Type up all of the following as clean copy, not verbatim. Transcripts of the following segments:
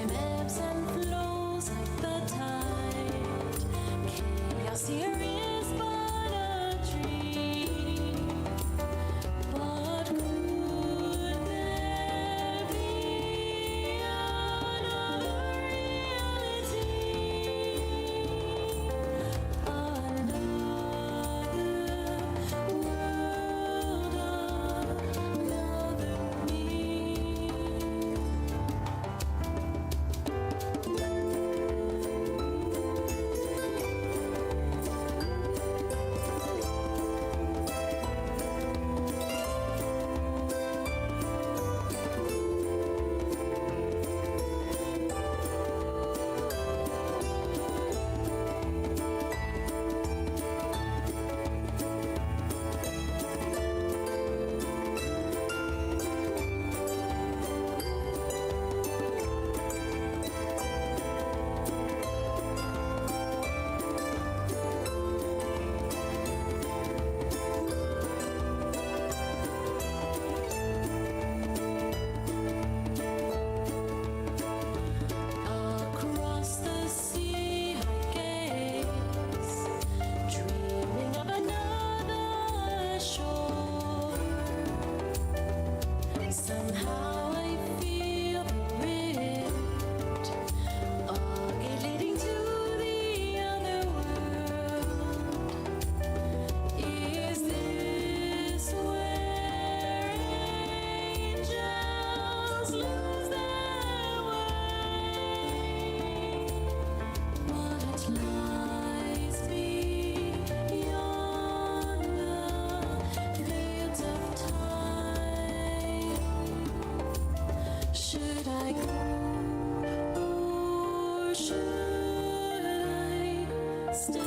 Time Somehow I feel the rift, it leading to the other world. Is this where angels lose their way? What lies beyond the fields of time? Should I go or should I stay?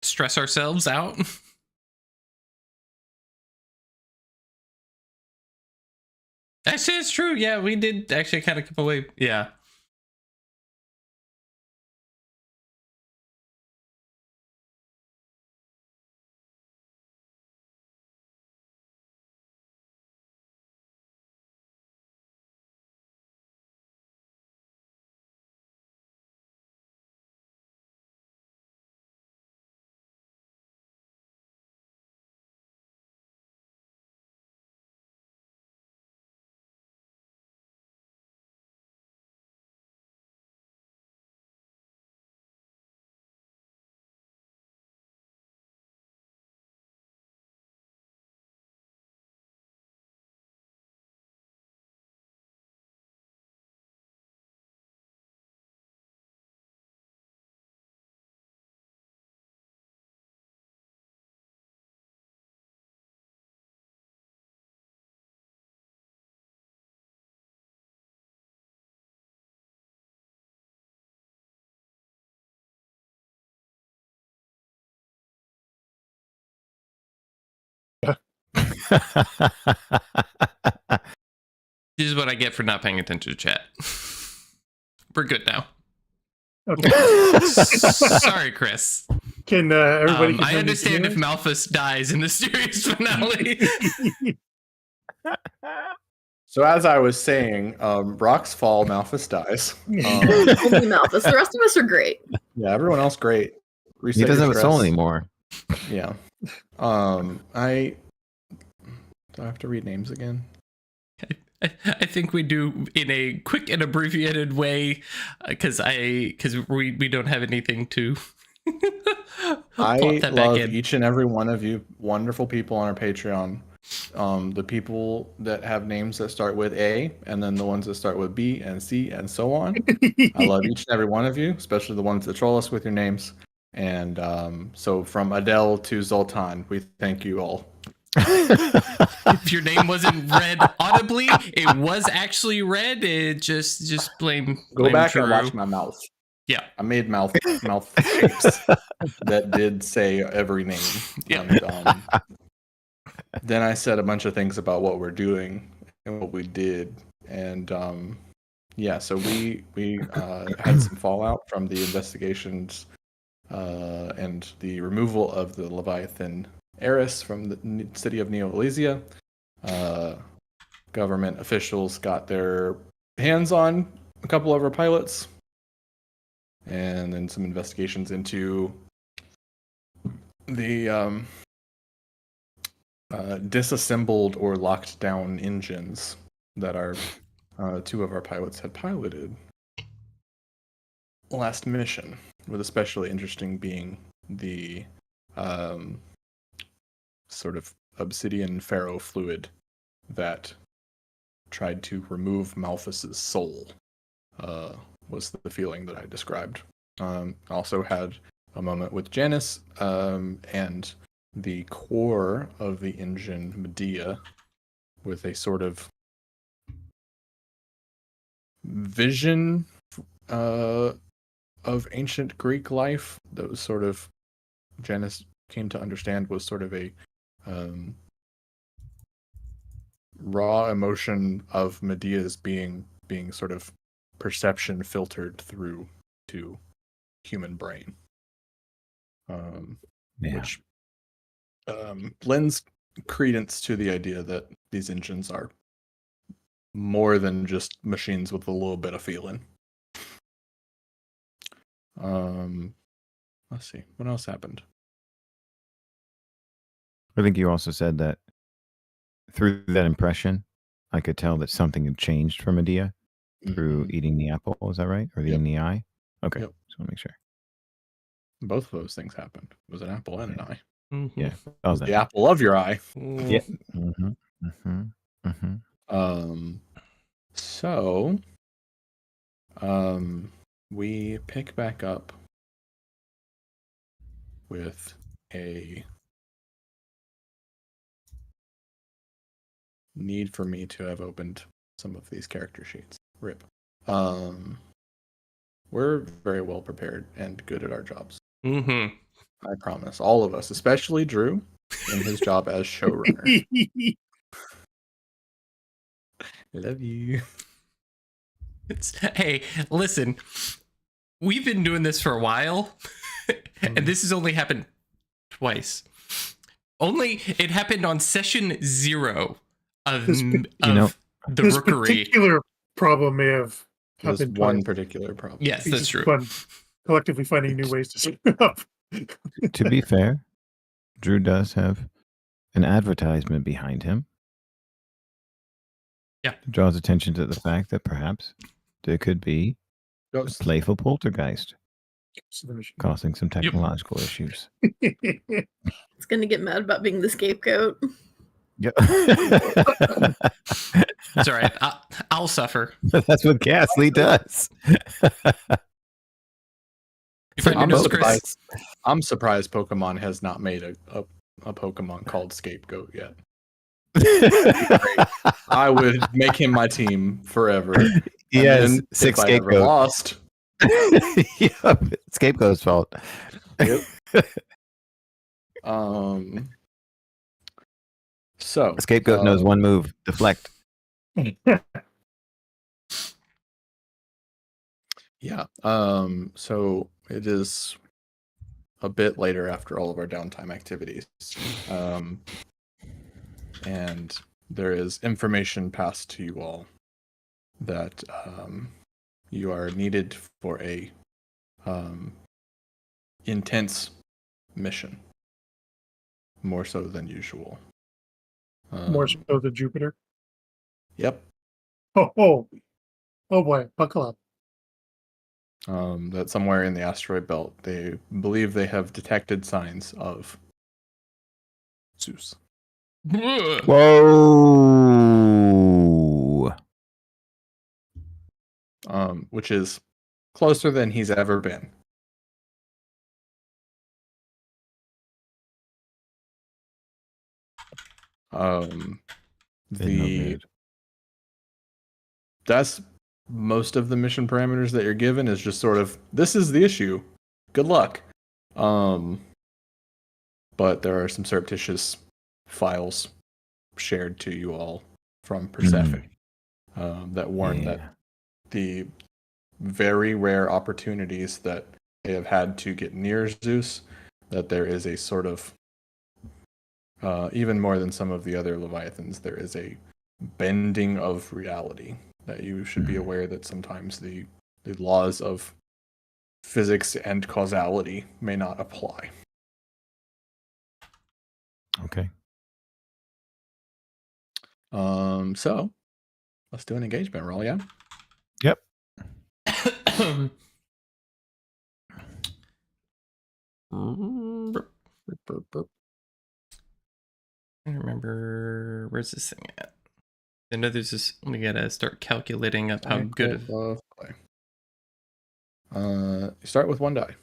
stress ourselves out. Actually, it's true. Yeah, we did actually kind of come away. Yeah. This is what I get for not paying attention to chat. We're good now. Okay. Sorry, Chris. Can everybody? I understand if Malphus dies in the series finale. So as I was saying, rocks fall, Malphus dies. Only Malphus. The rest of us are great. Yeah, everyone else great. He Reset doesn't your have a soul stress. anymore. Yeah. Do I have to read names again? I think we do in a quick and abbreviated way, because we don't have anything to. I plot that back love in. each and every one of you, wonderful people on our Patreon. The people that have names that start with A, and then the ones that start with B and C and so on. I love each and every one of you, especially the ones that troll us with your names. And so from Adele to Zoltan, we thank you all. If your name wasn't read audibly, it was actually read. It just blame. Go back Drew. and watch my mouth. Yeah, I made mouth shapes that did say every name. Yeah. And, then I said a bunch of things about what we're doing and what we did, and yeah, so we had some fallout from the investigations and the removal of the Leviathan heiress from the city of Neo Elysia. Government officials got their hands on a couple of our pilots, and then some investigations into the disassembled or locked down engines that our two of our pilots had piloted last mission, with especially interesting being the sort of obsidian ferrofluid that tried to remove Malphus's soul, was the feeling that I described. Also had a moment with Janice, and the core of the engine, Medea, with a sort of vision of ancient Greek life that was sort of, Janice came to understand, was sort of a raw emotion of Medea's being sort of perception filtered through to human brain, which lends credence to the idea that these engines are more than just machines with a little bit of feeling. Let's see, what else happened? I think you also said that through that impression, I could tell that something had changed for Medea through eating the apple. Is that right? Or eating the eye? Okay, Yep. just want to make sure. Both of those things happened. It was an apple and an eye. Mm-hmm. Yeah, that was The apple of your eye. Yeah. Mm-hmm. Mm-hmm. Mm-hmm. So, we pick back up with a need for me to have opened some of these character sheets. RIP. We're very well prepared and good at our jobs. Mm-hmm. I promise. All of us, especially Drew, in his job as showrunner. Love you. Hey, listen, we've been doing this for a while, and this has only happened twice. It happened on session 0 of This- the this Rookery. particular problem may have There's happened one twice. particular problem. Yes, It's that's just true. fun collectively finding new ways to screw it up. To be fair, Drew does have an advertisement behind him. Yeah. It draws attention to the fact that perhaps there could be a Ghost. playful poltergeist So there she- causing some technological issues. It's gonna get mad about being the scapegoat. Yep. It's all right. I'll suffer. That's what Ghastly does. You find your I'm nose, Chris? surprised. I'm surprised Pokemon has not made a Pokemon called Scapegoat yet. I would make him my team forever. He And has then 6 if I ever scapegoats. lost. Yep. Scapegoat's fault. Yep. So Scapegoat knows one move: deflect. Yeah. So it is a bit later after all of our downtime activities. And there is information passed to you all that you are needed for a intense mission. More so than usual. More so than Jupiter. Yep. Oh boy, buckle up. That somewhere in the asteroid belt, they believe they have detected signs of Zeus. Ugh. Whoa! Which is closer than he's ever been. That's most of the mission parameters that you're given is just sort of, this is the issue. Good luck. But there are some surreptitious files shared to you all from Persephone that warn that the very rare opportunities that they have had to get near Zeus, that there is a sort of, even more than some of the other Leviathans, there is a bending of reality, that you should be aware that sometimes the laws of physics and causality may not apply. Okay. So let's do an engagement roll, yeah? Yep. I don't remember, where's this thing at? I know there's this. We gotta start calculating up how good of. Play. You start with 1 die.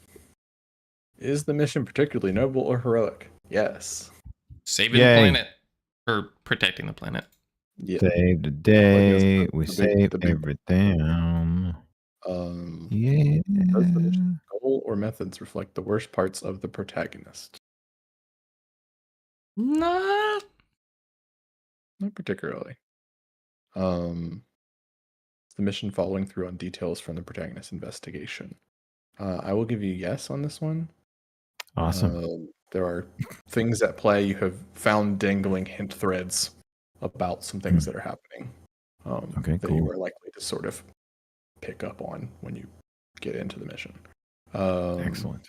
Is the mission particularly noble or heroic? Yes. Saving Yay. the planet. Or protecting the planet. Yeah. Save the day. the We big- save the big- everything. Yeah. Does the mission goal or methods reflect the worst parts of the protagonist? Nah. Not particularly. The mission following through on details from the protagonist's investigation. I will give you yes on this one. Awesome. There are things at play. You have found dangling hint threads about some things that are happening. Okay, that you cool. are likely to sort of pick up on when you get into the mission. Excellent.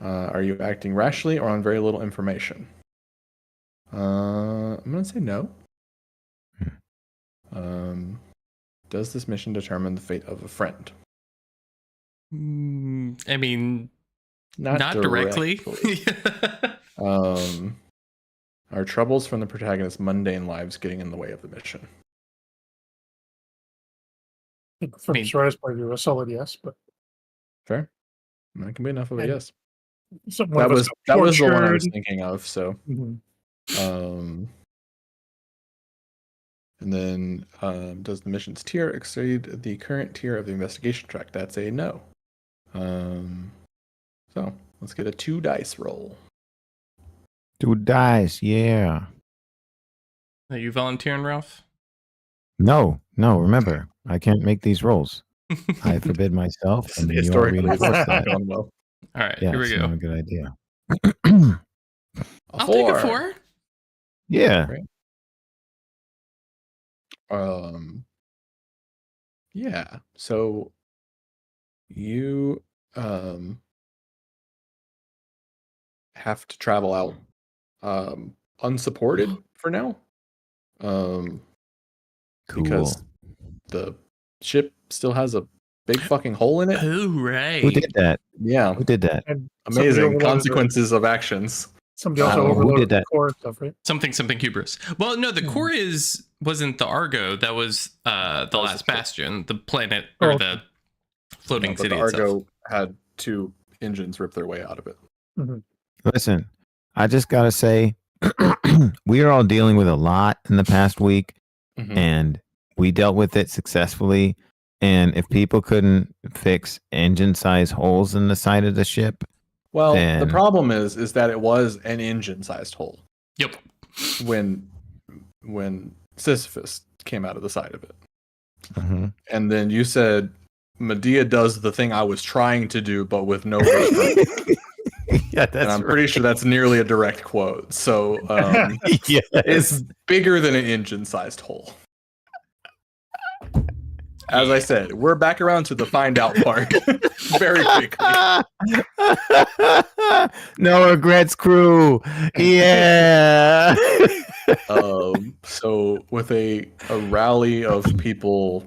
Are you acting rashly or on very little information? I'm going to say no. Does this mission determine the fate of a friend? I mean, not directly. Are troubles from the protagonist's mundane lives getting in the way of the mission? From mean- Saraia's point of view, a solid yes, but Fair. That can be enough of a And- yes. something That was the one I was tortured. thinking of. So, Mhm. and then does the mission's tier exceed the current tier of the investigation track? That's a no. So Let's get a 2 dice roll. 2 dice, yeah. Are you volunteering, Ralph? No, remember, I can't make these rolls. I forbid myself, and then you all Historically, it's reinforce not that. gone well. All right, Yeah, here we it's go. not a good idea. I'll take a 4. Yeah. Right. Yeah. So you have to travel out unsupported for now. Because the ship still has a big fucking hole in it. Hooray! Who did that? Yeah. Who did that? And somebody Amazing overloaded consequences of actions. Somebody also Who overloaded did that? the core stuff, right? Something hubris. Well, no, the core wasn't the Argo. That was the Last Bastion, the planet or Oh. the floating But city the Argo itself. had 2 engines rip their way out of it. Listen, I just gotta say, we are all dealing with a lot in the past week, and we dealt with it successfully. And if people couldn't fix engine-sized holes in the side of the ship, Well, the then- problem is that it was an engine-sized hole Yep. when Sisyphus came out of the side of it. Mhm. And then you said Medea does the thing I was trying to do, but with no restraint. yeah, that's And I'm pretty sure that's nearly a direct quote. So yes. it's bigger than an engine-sized hole. As I said, we're back around to the find out part very quickly. No regrets, crew. Yeah. So with a rally of people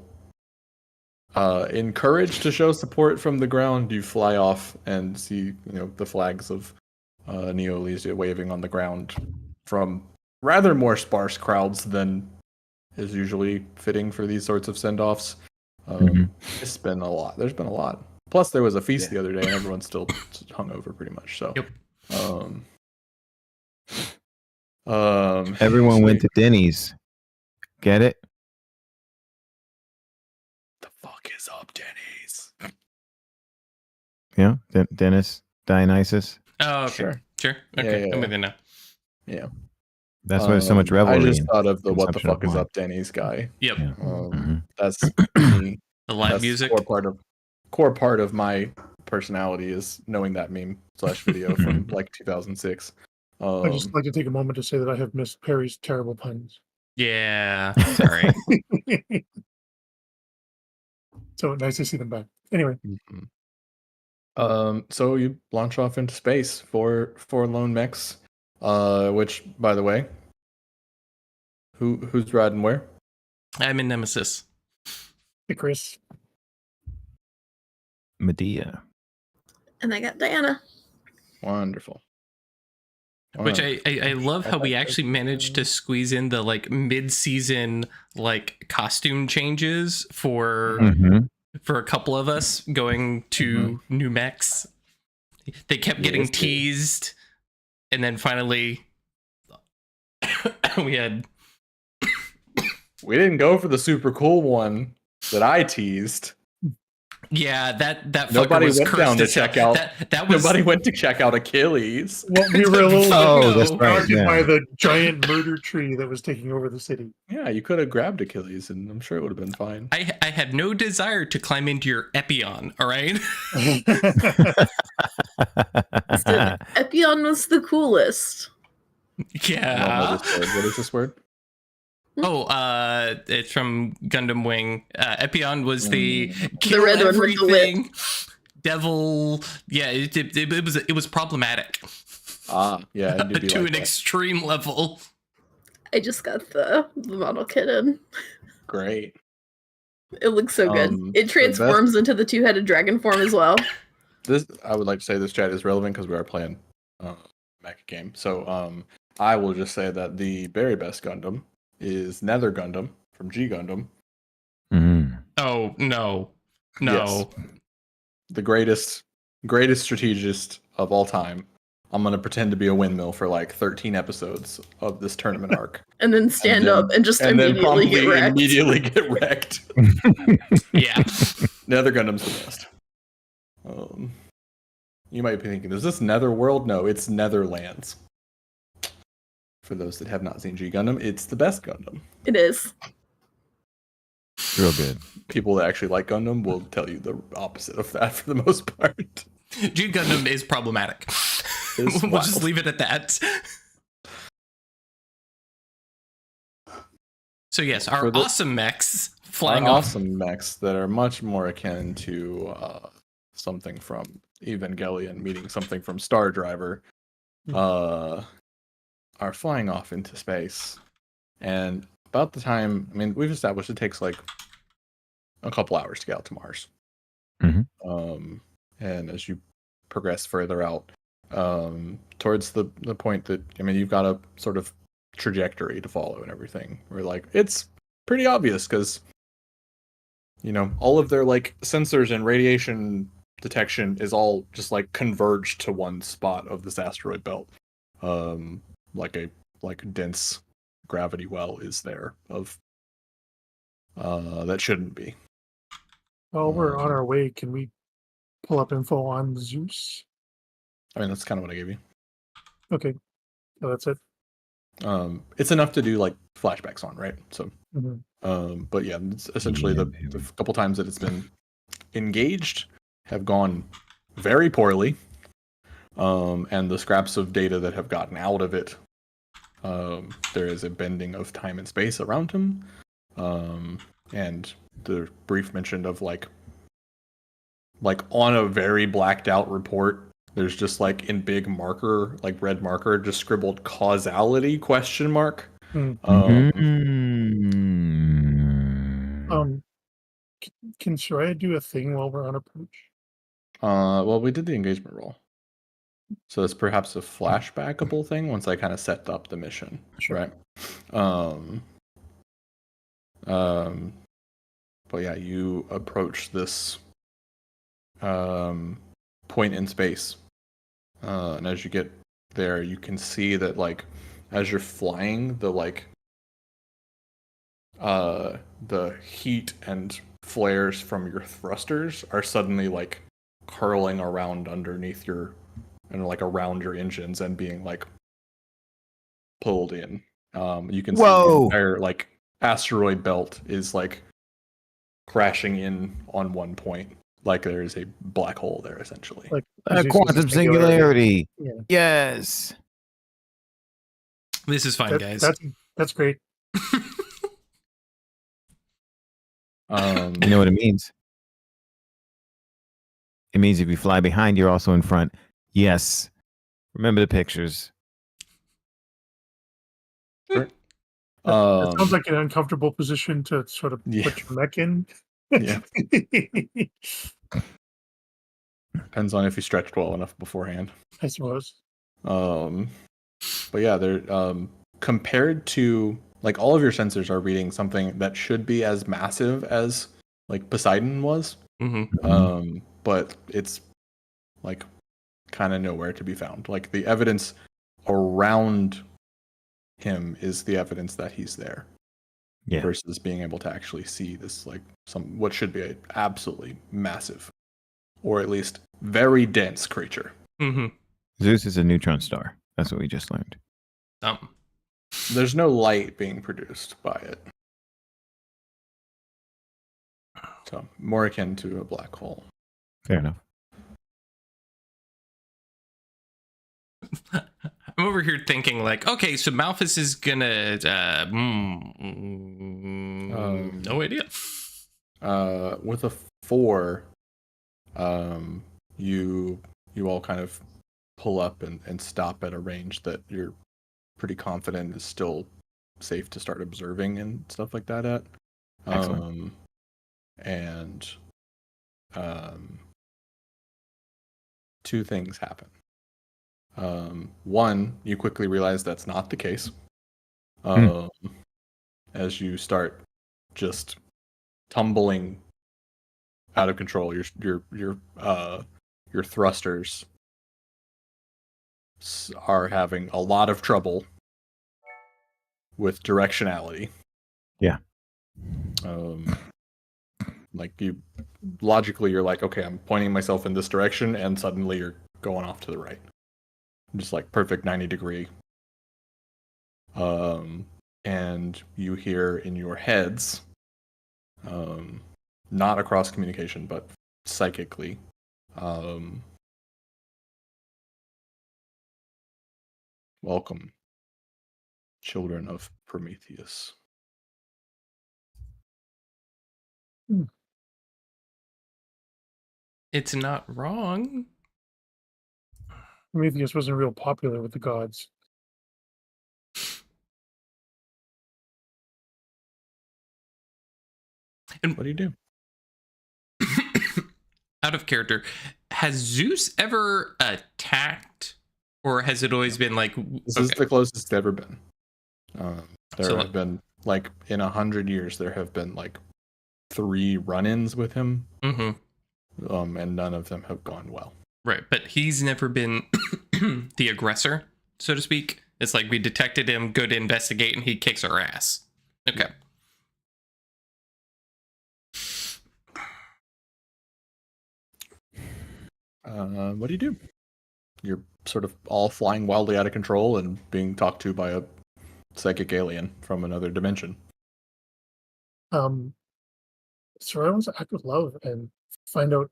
encouraged to show support from the ground, you fly off and see the flags of Neolesia waving on the ground from rather more sparse crowds than is usually fitting for these sorts of send-offs. It's been a lot. There's been a lot. Plus, there was a feast the other day, and everyone's still hungover pretty much. So, Yep. Everyone went to Denny's. Get it? The fuck is up, Denny's? Yeah, Dennis, Dionysus. Oh, okay. Sure. Sure. Okay. Yeah. I'm with you now. Yeah. That's why there's so much revelry. I just and thought of the "What the consumption of fuck is wine. up, Denny's" guy. Yep. Yeah. That's me. The live That's music. core part of my personality is knowing that meme / video from like 2006. I'd just like to take a moment to say that I have missed Perry's terrible puns. Yeah. Sorry. So nice to see them back. Anyway, So you launch off into space for lone mechs, which, by the way, who's riding where? I'm in Nemesis. hey Chris. Medea. And I got Diana. Wonderful. Which I love how we actually managed to squeeze in the like mid-season like costume changes for a couple of us going to new mechs. They kept getting Yes, teased, and then finally we had We didn't go for the super cool one that I teased. that fucker Nobody was went cursed down to as hell. check out. That was Nobody went to check out Achilles. Well, we were a little Oh, that's No. right. distracted Yeah. by the giant murder tree that was taking over the city. Yeah, you could have grabbed Achilles, and I'm sure it would have been fine. I had no desire to climb into your Epion, all right? So Epion was the coolest. I don't know Yeah. this word. What is this word? Oh, it's from Gundam Wing. Epion was the kill red one with the whip. everything devil. Yeah, it was problematic Ah, yeah, it do be to like an that. extreme level. I just got the model kit in. Great. It looks so good. The It transforms into the two-headed dragon form as well. This I would like to say this chat is relevant because we are playing Mech game. So I will just say that the very best Gundam is Nether Gundam from G Gundam. Oh no. Yes. The greatest strategist of all time. I'm gonna pretend to be a windmill for like 13 episodes of this tournament arc. And then stand then- up and just And then immediately probably get wrecked. immediately get wrecked. Yeah. Nether Gundam's the best. You might be thinking, is this Netherworld? No, it's Netherlands. For those that have not seen G Gundam, it's the best Gundam. It is. Real good. People that actually like Gundam will tell you the opposite of that for the most part. G Gundam is problematic. It's We'll just wild. leave it at that. So yes, our For the- awesome mechs Are flying off. awesome mechs that are much more akin to something from Evangelion meeting something from Star Driver are flying off into space. And about the time, I mean, we've established it takes like a couple hours to get out to Mars. Mhm. And as you progress further out, towards the point that, I mean, you've got a sort of trajectory to follow and everything. We're like, it's pretty obvious because, you know, all of their like sensors and radiation detection is all just like converged to one spot of this asteroid belt. Like a dense gravity well is there of that shouldn't be. While we're on our way, can we pull up info on Zeus? I mean, that's kind of what I gave you. Okay. Oh, that's it. It's enough to do like flashbacks on, right? So, Mhm. but yeah, it's essentially Yeah, the couple times that it's been engaged have gone very poorly. And the scraps of data that have gotten out of it, there is a bending of time and space around him. And the brief mention of like on a very blacked out report, there's just like in big marker, like red marker, just scribbled causality question mark. Mm. Can Saraia do a thing while we're on approach? Well, we did the engagement roll. So it's perhaps a flashbackable thing once I kind of set up the mission, Sure. right? But yeah, you approach this point in space, and as you get there, you can see that like as you're flying, the heat and flares from your thrusters are suddenly like curling around underneath your and like around your engines and being like pulled in. You can see the Whoa. entire like asteroid belt is like crashing in on one point, like there is a black hole there essentially. Like A Zeus quantum is a singularity. singularity. Yeah. Yes. This is fine, guys. That's great. You know what it means? It means if you fly behind, you're also in front. Yes. Remember the pictures. That sounds like an uncomfortable position to sort of Yeah. put your mech in. Yeah. Depends on if you stretched well enough beforehand. I suppose. But yeah, they're compared to like all of your sensors are reading something that should be as massive as like Poseidon was. But it's like kind of nowhere to be found. Like the evidence around him is the evidence that he's there. Yeah. Versus being able to actually see this like what should be an absolutely massive or at least very dense creature. Zeus is a neutron star. That's what we just learned. There's no light being produced by it. So more akin to a black hole. Fair enough. I'm over here thinking like, okay, so Malphus is gonna no idea. With a 4, you all kind of pull up and stop at a range that you're pretty confident is still safe to start observing and stuff like that at. Excellent. And two things happen. One, you quickly realize that's not the case. As you start just tumbling out of control, your thrusters are having a lot of trouble with directionality. Yeah. Like you're like, okay, I'm pointing myself in this direction, and suddenly you're going off to the right. Just like perfect 90-degree. And you hear in your heads, not across communication, but psychically, welcome, children of Prometheus. It's not wrong. Prometheus wasn't real popular with the gods. And What do you do? out of character, has Zeus ever attacked, or has it always been like? This is the closest it's ever been. There So, have been, like, in 100 years, there have been like 3 run-ins with him, and none of them have gone well. Right, but he's never been the aggressor, so to speak. It's like we detected him, go to investigate, and he kicks our ass. Okay. What do you do? You're sort of all flying wildly out of control and being talked to by a psychic alien from another dimension. Saraia wants to act with love and find out.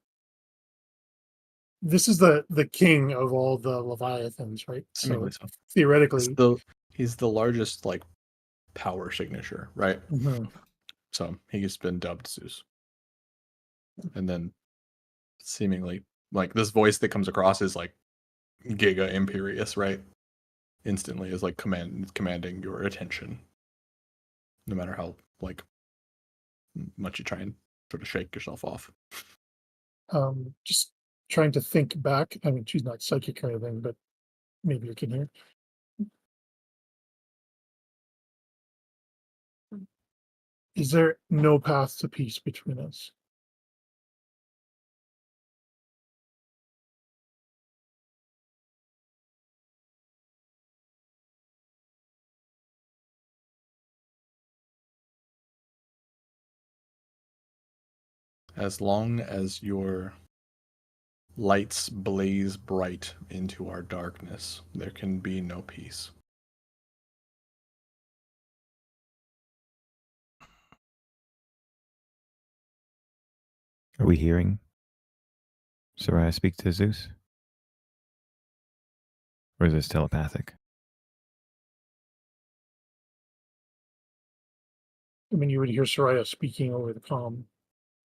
This is the king of all the Leviathans, right? So Technically so. theoretically, He's the largest, like, power signature, right? Mhm. So he's been dubbed Zeus. And then seemingly, like, this voice that comes across is like giga imperious, right? Instantly is like commanding your attention. No matter how, like, much you try and sort of shake yourself off. Just trying to think back. I mean, she's not psychic or anything, but maybe you can hear. Is there no path to peace between us? As long as your lights blaze bright into our darkness, there can be no peace. Are we hearing Saraia speak to Zeus? Or is this telepathic? I mean, you would hear Saraia speaking over the comm,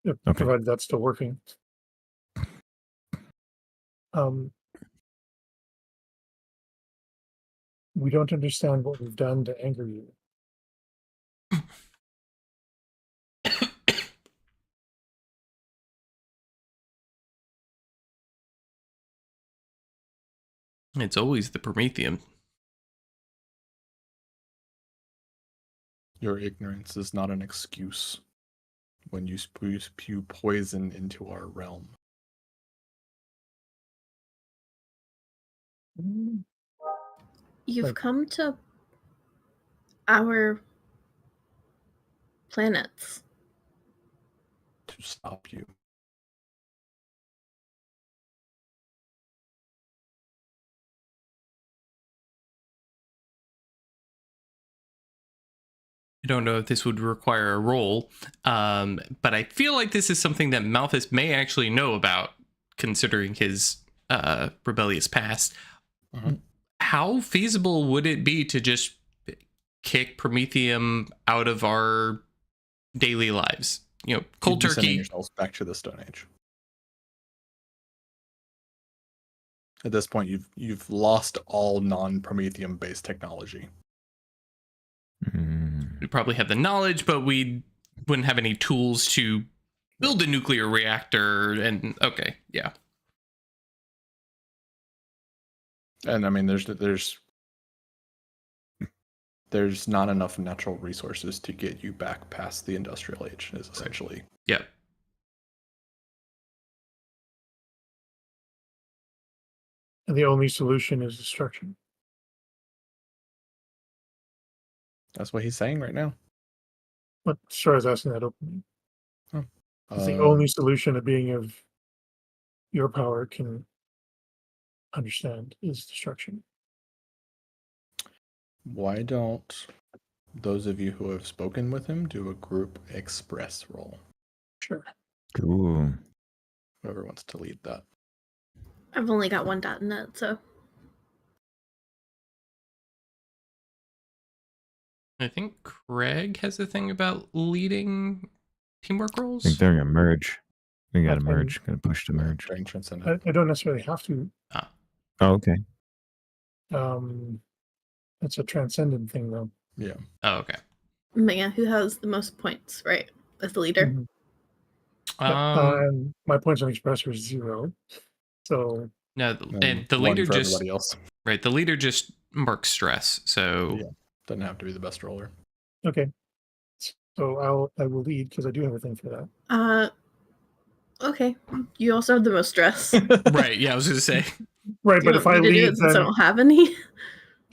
Okay. provided that's still working. We don't understand what we've done to anger you. It's always the Promethean. Your ignorance is not an excuse when you spew poison into our realm. You've Like- come to our planets. To stop you. I don't know if this would require a roll, but I feel like this is something that Malphus may actually know about, considering his rebellious past. Mhm. How feasible would it be to just kick Prometheum out of our daily lives? You know, cold You'd be sending turkey. yourselves back to the Stone Age. At this point, you've lost all non-Prometheum based technology. We probably have the knowledge, but we wouldn't have any tools to build a nuclear reactor. And okay, yeah. And I mean, there's not enough natural resources to get you back past the Industrial Age, is essentially. Yeah. And the only solution is destruction. That's what he's saying right now. But Saraia's asking that openly. It's the Um, only solution, a being of your power can understand is destruction. Why don't those of you who have spoken with him do a group express roll? Sure. Cool. Whoever wants to lead that. I've only got one dot in it, so I think Craig has a thing about leading teamwork I roles. think they're gonna merge. We gotta Okay. merge. Gotta push to merge. During Transcendent. I don't necessarily have to. Ah, Oh, okay. It's a transcendent thing, though. Yeah. oh, okay. Mega, who has the most points, right? As the leader. Mhm. Um, My points on express are 0. So no, and the one leader for just everybody else. right. The leader just marks stress. So Yeah. Doesn't have to be the best roller. okay. So I will lead because I do have a thing for that. Okay. You also have the most stress. right. Yeah, I was gonna say. Right, Do you but if want I me to do lead, it since I then don't have any?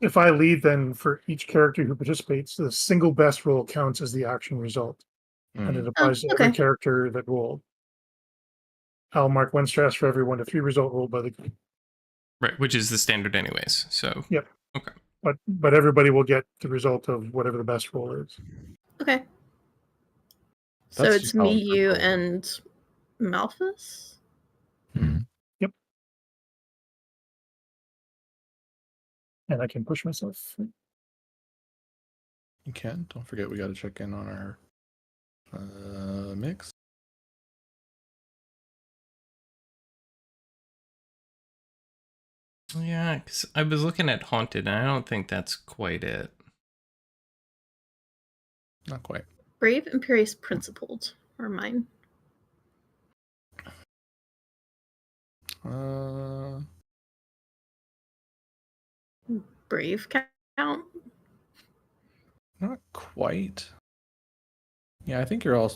if I lead, then for each character who participates, the single best roll counts as the action result, and it Mm. applies to okay. every character that rolled. I'll mark 1 stress for every 1 to 3 result rolled by the group. Right, which is the standard anyways. So Yep. Okay. But everybody will get the result of whatever the best roll is. Okay. So That's it's just how me, it's you, rolled. and Malphus? Mhm. And I can push myself. You can. Don't forget we got to check in on our mix. Yeah, because I was looking at Haunted, and I don't think that's quite it. Not quite. Brave, Imperious, Principled are mine. Uh, Brave count? not quite. Yeah, I think you're all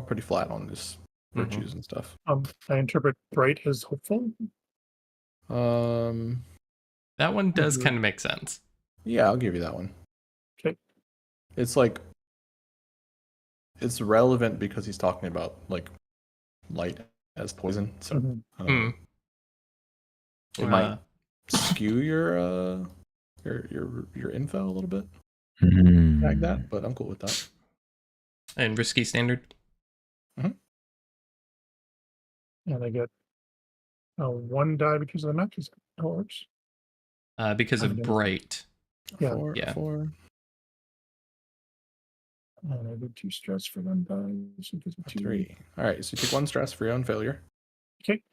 pretty flat on this virtues and stuff. I interpret bright as hopeful. That one does Mhm. kind of make sense. Yeah, I'll give you that one. Okay. It's like it's relevant because he's talking about like light as poison. So Mhm. Hmm. it might skew your info a little bit like that, but I'm cool with that. And risky standard. And I get 1 die because of the matches. How it works. Because of Okay. bright. Yeah. 4, Yeah. 4, And I do 2 stress for 1 die. So it gives me 2. 3. All right, so you take 1 stress for your own failure. Okay.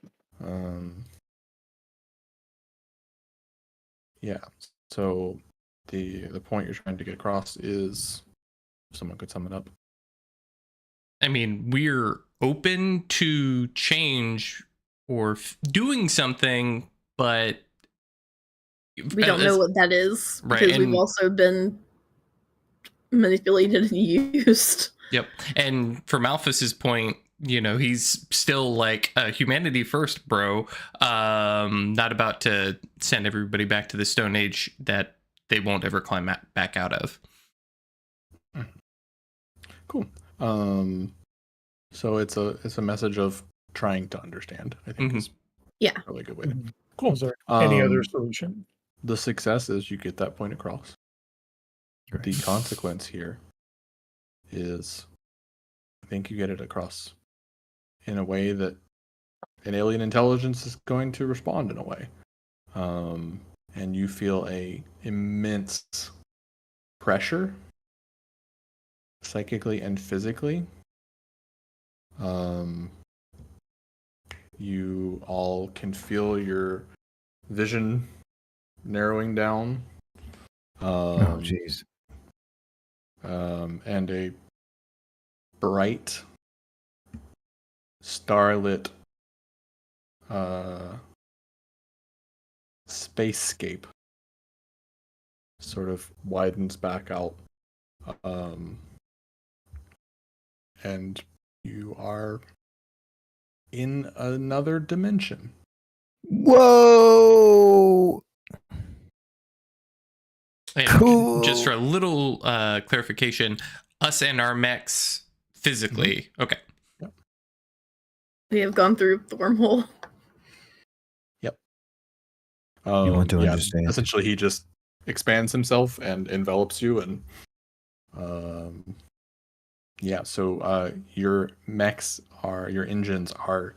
Yeah. So the point you're trying to get across is, if someone could sum it up. I mean, we're open to change or doing something, but We don't know what that is Right, because we've and- also been manipulated and used. Yep. And for Malphus's point, he's still like a humanity first, bro. Not about to send everybody back to the Stone Age that they won't ever climb back out of. Cool. So it's a message of trying to understand, I think is Yeah. a really good way to. Mhm. Cool. Is there any other Um, solution? The success is you get that point across. The consequence here is I think you get it across in a way that an alien intelligence is going to respond in a way. And you feel a immense pressure psychically and physically. You all can feel your vision narrowing down. Oh, jeez. And a bright, starlit spacescape sort of widens back out. And you are in another dimension. Whoa! And Cool. just for a little clarification, us and our mechs physically. Okay. We have gone through the wormhole. You want to yeah, understand? essentially he just expands himself and envelops you, and yeah. So your engines are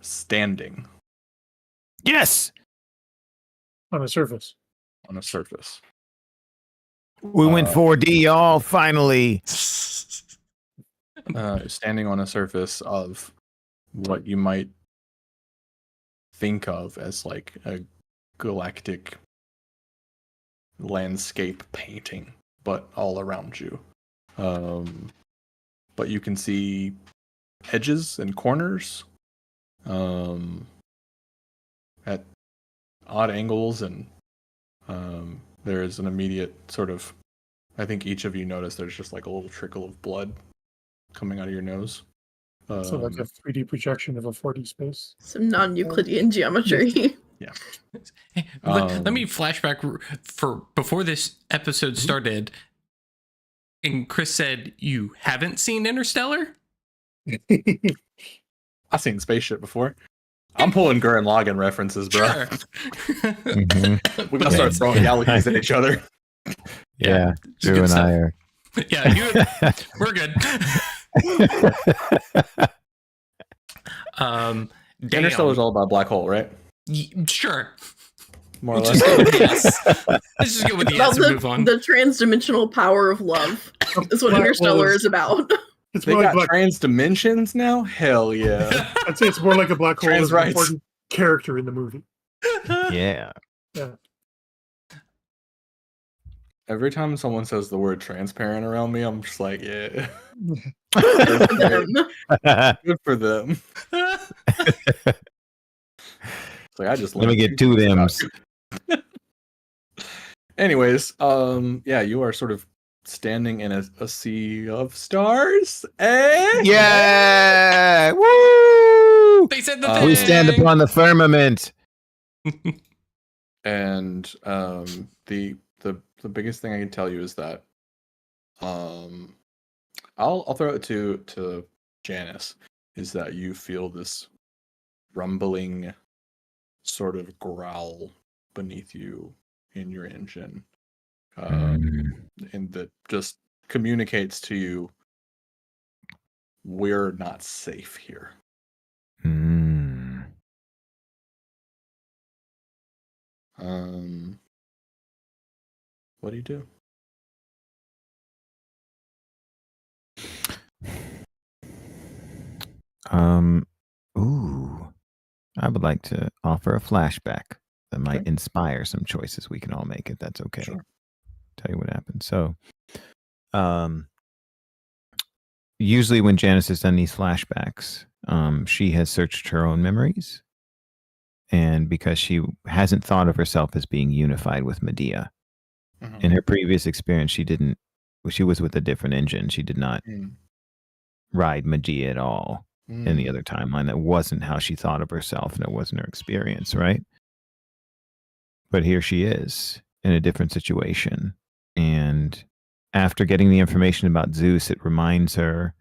standing Yes, On a surface. on a surface. we went 4D, y'all. Finally. Standing on a surface of what you might think of as like a galactic landscape painting, but all around you. But you can see edges and corners at odd angles, and there is an immediate sort of, I think each of you notice there's just like a little trickle of blood coming out of your nose. So like a 3D projection of a 4D space. Some non-Euclidean geometry. Hey, let me flashback for before this episode started, and Chris said you haven't seen Interstellar. I've seen spaceship before. I'm pulling Gurren Lagann references, bro. Sure. We gotta start throwing galaxies at each other. Yeah, it's Drew good and stuff. I are. Yeah, we're good. Interstellar is all about black hole, right? Sure. More or Let's less. just go with yes. Let's just go with About yes and move on. the transdimensional power of love is what Black Interstellar holes. is about. It's They more like got black. trans dimensions now? Hell yeah. I'd say it's more like a black hole Trans as an rights. important character in the movie. Yeah. Every time someone says the word transparent around me, I'm just like, yeah. Good for them. It's like I just Let me get two of them. Anyways, yeah, you are sort of standing in a sea of stars. Eh? Yeah. Woo! They said the We thing. We stand upon the firmament. And the biggest thing I can tell you is that I'll throw it to Janice, is that you feel this rumbling sort of growl beneath you in your engine, and that just communicates to you, we're not safe here. What do you do? Ooh. I would like to offer a flashback that might Okay. inspire some choices we can all make, if that's okay. Sure. Tell you what happened. So, usually when Janice has done these flashbacks, she has searched her own memories. And because she hasn't thought of herself as being unified with Medea, Mhm. in her previous experience, she was with a different engine. She did not ride Medea at all in the other timeline. That wasn't how she thought of herself, and it wasn't her experience, right? But here she is in a different situation. And after getting the information about Zeus, it reminds her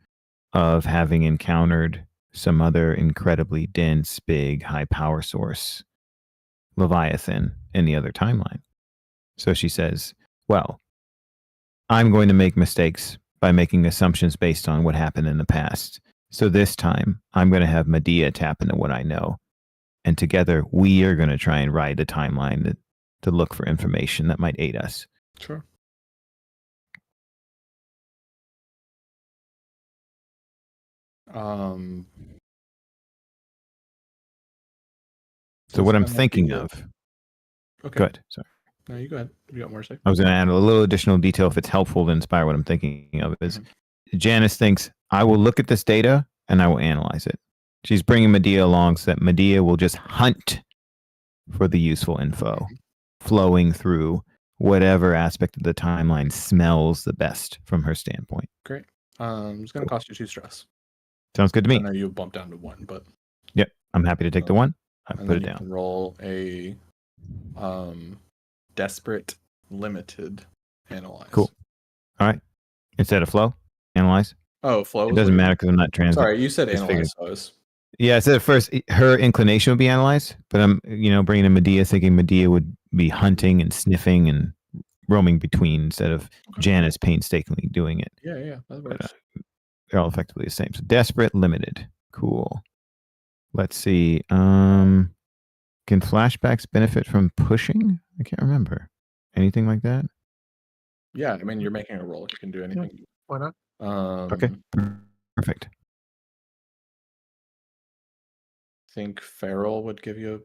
of having encountered some other incredibly dense, big, high power source, Leviathan, in the other timeline. So she says, well, I'm going to make mistakes by making assumptions based on what happened in the past. So this time, I'm going to have Medea tap into what I know. And together, we are going to try and ride the timeline to look for information that might aid us. Sure. So what I'm that might be thinking good. of, Okay. good, sorry. No, you go ahead. You got more to say? I was going to add a little additional detail if it's helpful to inspire what I'm thinking of. Is Janice thinks, I will look at this data and I will analyze it. She's bringing Medea along so that Medea will just hunt for the useful info, flowing through whatever aspect of the timeline smells the best from her standpoint. Great. It's going to cost you 2 stress. Sounds good to I me. know you bumped down to 1, but Yep, I'm happy to take the one. I and put then it you down. can roll a desperate limited analyze. Cool. All right. Instead of flow, analyze. Oh, flow. It doesn't matter because I'm not trans. Sorry, you said Just analyze. So I was Yeah, so at first her inclination would be analyzed, but I'm, bringing in Medea, thinking Medea would be hunting and sniffing and roaming between instead of Janice painstakingly doing it. Yeah, that works. They're all effectively the same. So desperate, limited. Cool. Let's see. Can flashbacks benefit from pushing? I can't remember. Anything like that? Yeah, I mean, you're making a roll. You can do anything. Why not? Okay. Perfect. I think Feral would give you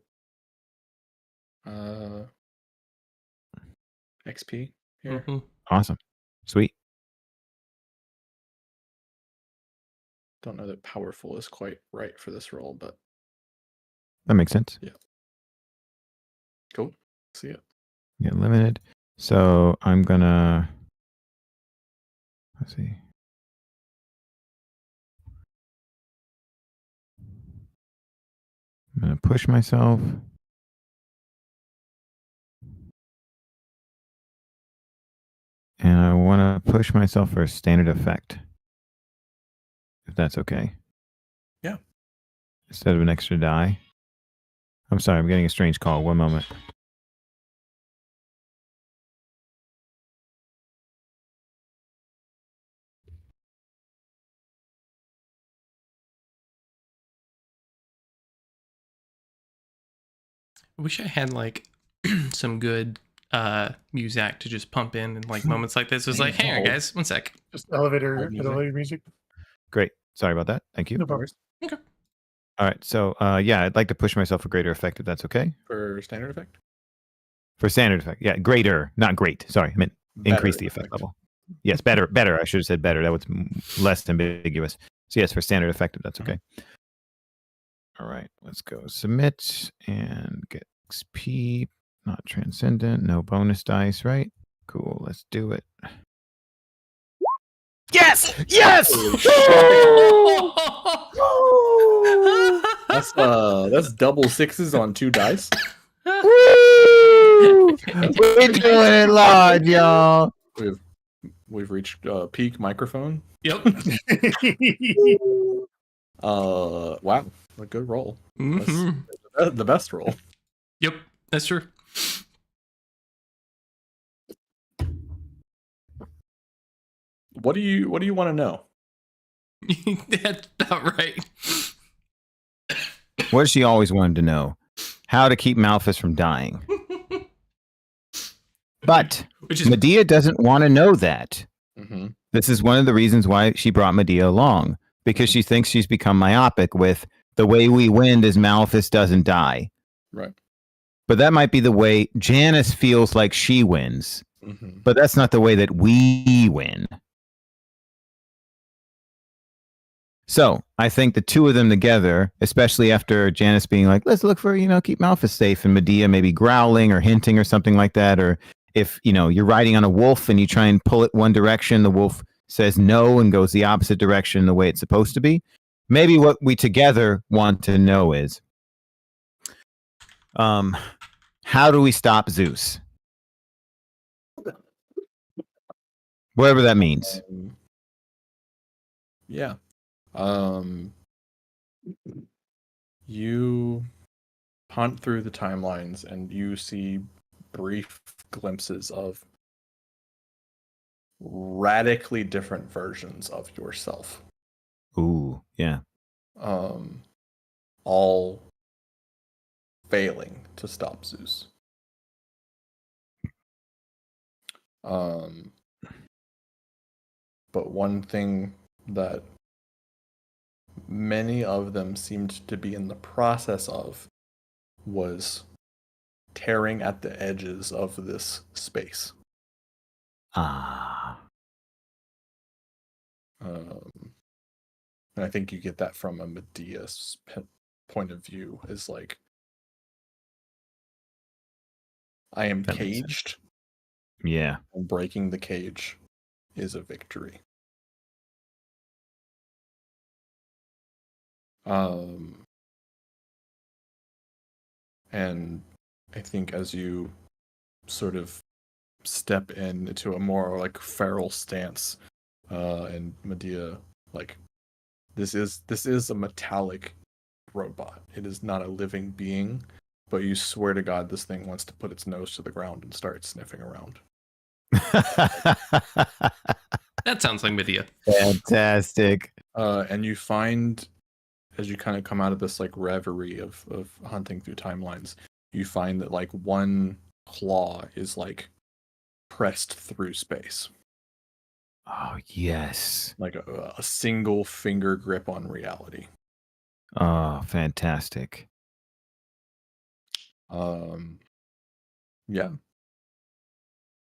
XP here. Mhm. Awesome. Sweet. Don't know that powerful is quite right for this roll, but That makes sense. cool. See it. Yeah, limited. So I'm gonna, let's see. I'm gonna push myself. And I want to push myself for a standard effect. If that's okay. Yeah. Instead of an extra die. I'm sorry, I'm getting a strange call. One moment. I wish I had like some good music to just pump in like moments like this. It was like, hang on, guys, one sec. Just elevator music. music. Great. Sorry about that. Thank you. No problem. Okay. All right. So, I'd like to push myself for greater effect if that's okay. For standard effect? For standard effect. Yeah, greater, not great. Sorry, I meant increase the effect level. Yes, better. I should have said better. That was less ambiguous. So, yes, for standard effect if that's okay. All right. Let's go submit and get XP. Not transcendent. No bonus dice, right? Cool. Let's do it. Yes! Yes! That's double sixes on 2 dice. Woo! We're doing it large, y'all. We've reached peak microphone. Yep. Wow, a good roll. Mhm. That's the best roll. Yep, that's true. What do you want to know? That's about right. What she always wanted to know: how to keep Malphus from dying. But Which is Medea doesn't want to know that. Mm-hmm. This is one of the reasons why she brought Medea along, because she thinks she's become myopic with the way we win is Malphus doesn't die. Right. But that might be the way Janice feels like she wins. Mm-hmm. But that's not the way that we win. So I think the two of them together, especially after Janice being like, let's look for, keep Malphus safe, and Medea maybe growling or hinting or something like that. Or if, you're riding on a wolf and you try and pull it one direction, the wolf says no and goes the opposite direction the way it's supposed to be. Maybe what we together want to know is, how do we stop Zeus? Whatever that means. Yeah. You hunt through the timelines and you see brief glimpses of radically different versions of yourself. Ooh, yeah. All failing to stop Zeus. But one thing that many of them seemed to be in the process of was tearing at the edges of this space. Ah. And I think you get that from a Medea's point of view, is like, I am That makes caged, Yeah. and breaking the cage is a victory. And I think as you sort of step into a more like feral stance, and Medea, like, this is a metallic robot. It is not a living being, but you swear to God this thing wants to put its nose to the ground and start sniffing around. That sounds like Medea. Fantastic. And you find, as you kind of come out of this like reverie of hunting through timelines, you find that like one claw is like pressed through space. Oh, yes. Like a single finger grip on reality. Oh, fantastic. Yeah.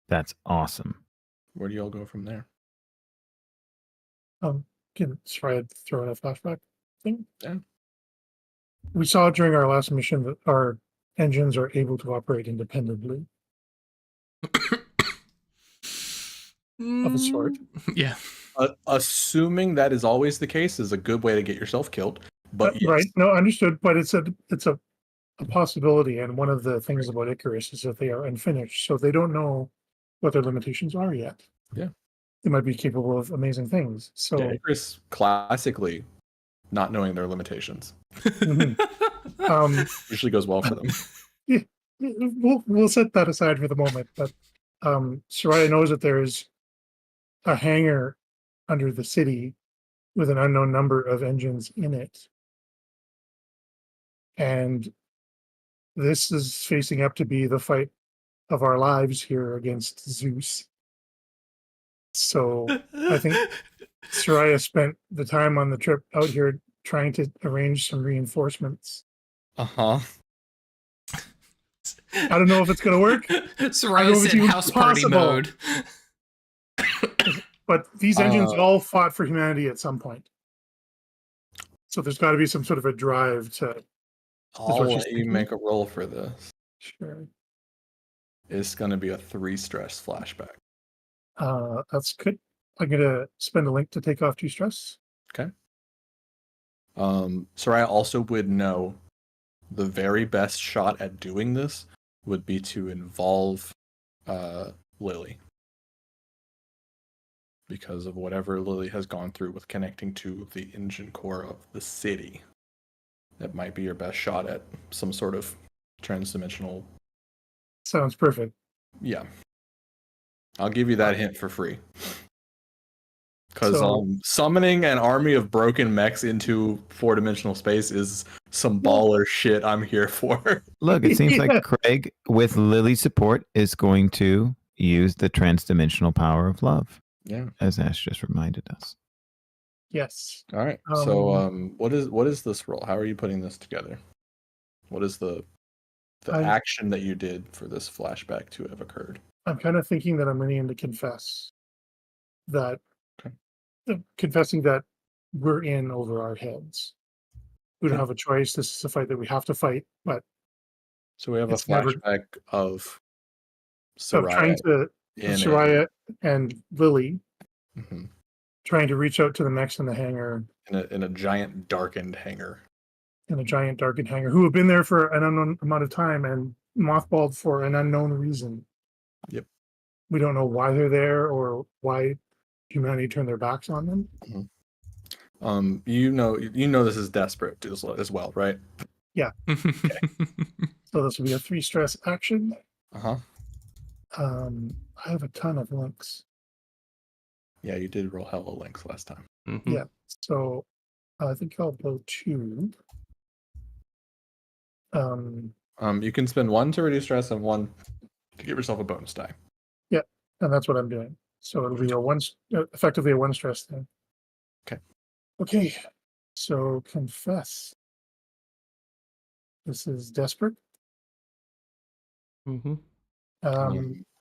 That's awesome. Where do y'all go from there? Can Saraia throw in a flashback thing? Yeah. We saw during our last mission that our engines are able to operate independently of a sort. Yeah. Assuming that is always the case is a good way to get yourself killed. But yes. Right, no, understood. But it's a possibility, and one of the things about Icarus is that they are unfinished, so they don't know what their limitations are yet. Yeah. They might be capable of amazing things. So Yeah, Icarus classically not knowing their limitations usually goes well for them. we'll set that aside for the moment. But Saraia knows that there's a hangar under the city with an unknown number of engines in it, and this is facing up to be the fight of our lives here against Zeus. So I think Saraia spent the time on the trip out here trying to arrange some reinforcements. Uh-huh. I don't know if it's going to work, Saraia said even house party possible. mode. but these engines all fought for humanity at some point. So there's got to be some sort of a drive to... I'll let you make a roll for this. Sure. It's going to be a 3 stress flashback. That's good. I'm going to spend a link to take off 2 stress. Okay. Saraia also would know the very best shot at doing this would be to involve Lily. Because of whatever Lily has gone through with connecting to the engine core of the city. That might be your best shot at some sort of transdimensional... Sounds perfect. Yeah. I'll give you that hint for free. Because summoning an army of broken mechs into 4-dimensional space is some baller shit I'm here for. Look, it seems like Craig, with Lily's support, is going to use the transdimensional power of love. Yeah. As Ash just reminded us. Yes. All right. So what is this role? How are you putting this together? What is the action that you did for this flashback to have occurred? I'm kind of thinking that I'm going to confess that confessing that we're in over our heads. We don't have a choice. This is a fight that we have to fight, but so we have a flashback of Saraia, Saraia and Lily trying to reach out to the mechs in the hangar. In a giant darkened hangar. In a giant darkened hangar, who have been there for an unknown amount of time and mothballed for an unknown reason. Yep. We don't know why they're there or why humanity turned their backs on them. You know this is desperate as well, right? Yeah. Okay. So this will be a 3 stress action. Uh-huh. I have a ton of links. Yeah, you did roll hella links last time. Yeah. So I think I'll go 2. You can spend 1 to reduce stress and 1 to give yourself a bonus die. Yeah, and that's what I'm doing. So it'll be effectively a 1 stress thing. Okay. So confess. This is desperate. Mm-hmm.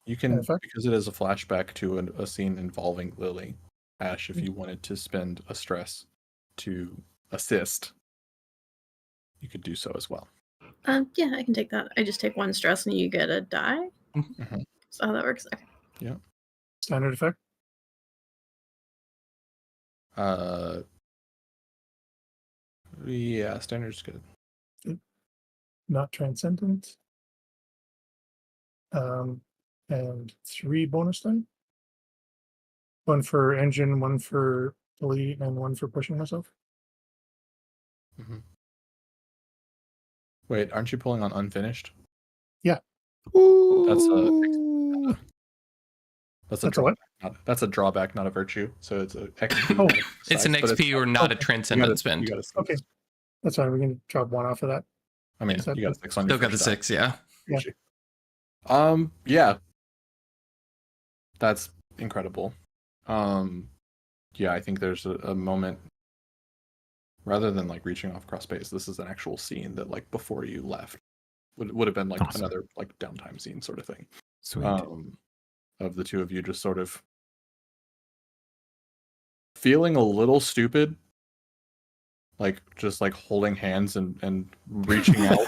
You can, because it is a flashback to a scene involving Lily. Ash, if you wanted to spend a stress to assist, you could do so as well. Yeah, I can take that. I just take 1 stress and you get a die. Mm-hmm. So how that works? Okay. Yeah. Standard effect? Yeah, standard's good. Not transcendent. And 3 bonus die. 1 for engine, 1 for delete, and 1 for pushing myself. Wait, aren't you pulling on unfinished? Ooh. That's That's a what? That's a drawback, not a virtue. So it's a XP. Oh, It's an size, but XP or not a okay. transcendent spend. You got Okay. That's fine. We can drop one off of that. I mean, Is that you got the- 6 on Still your got the first die. 6, yeah. Yeah. Yeah. That's incredible. Yeah, I think there's a moment rather than like reaching off cross space, this is an actual scene that like before you left would have been like Awesome. another like downtime scene sort of thing. Sweet. Of the two of you just sort of feeling a little stupid, like just like holding hands and reaching out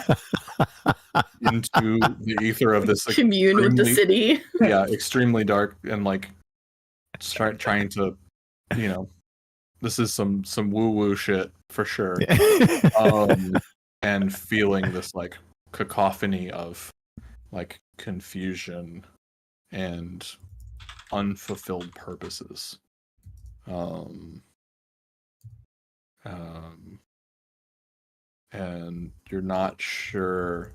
into the ether of this Commune with the extremely- city. yeah, extremely dark and like trying to, you know, this is some woo woo shit for sure. And feeling this like cacophony of like confusion and unfulfilled purposes. And you're not sure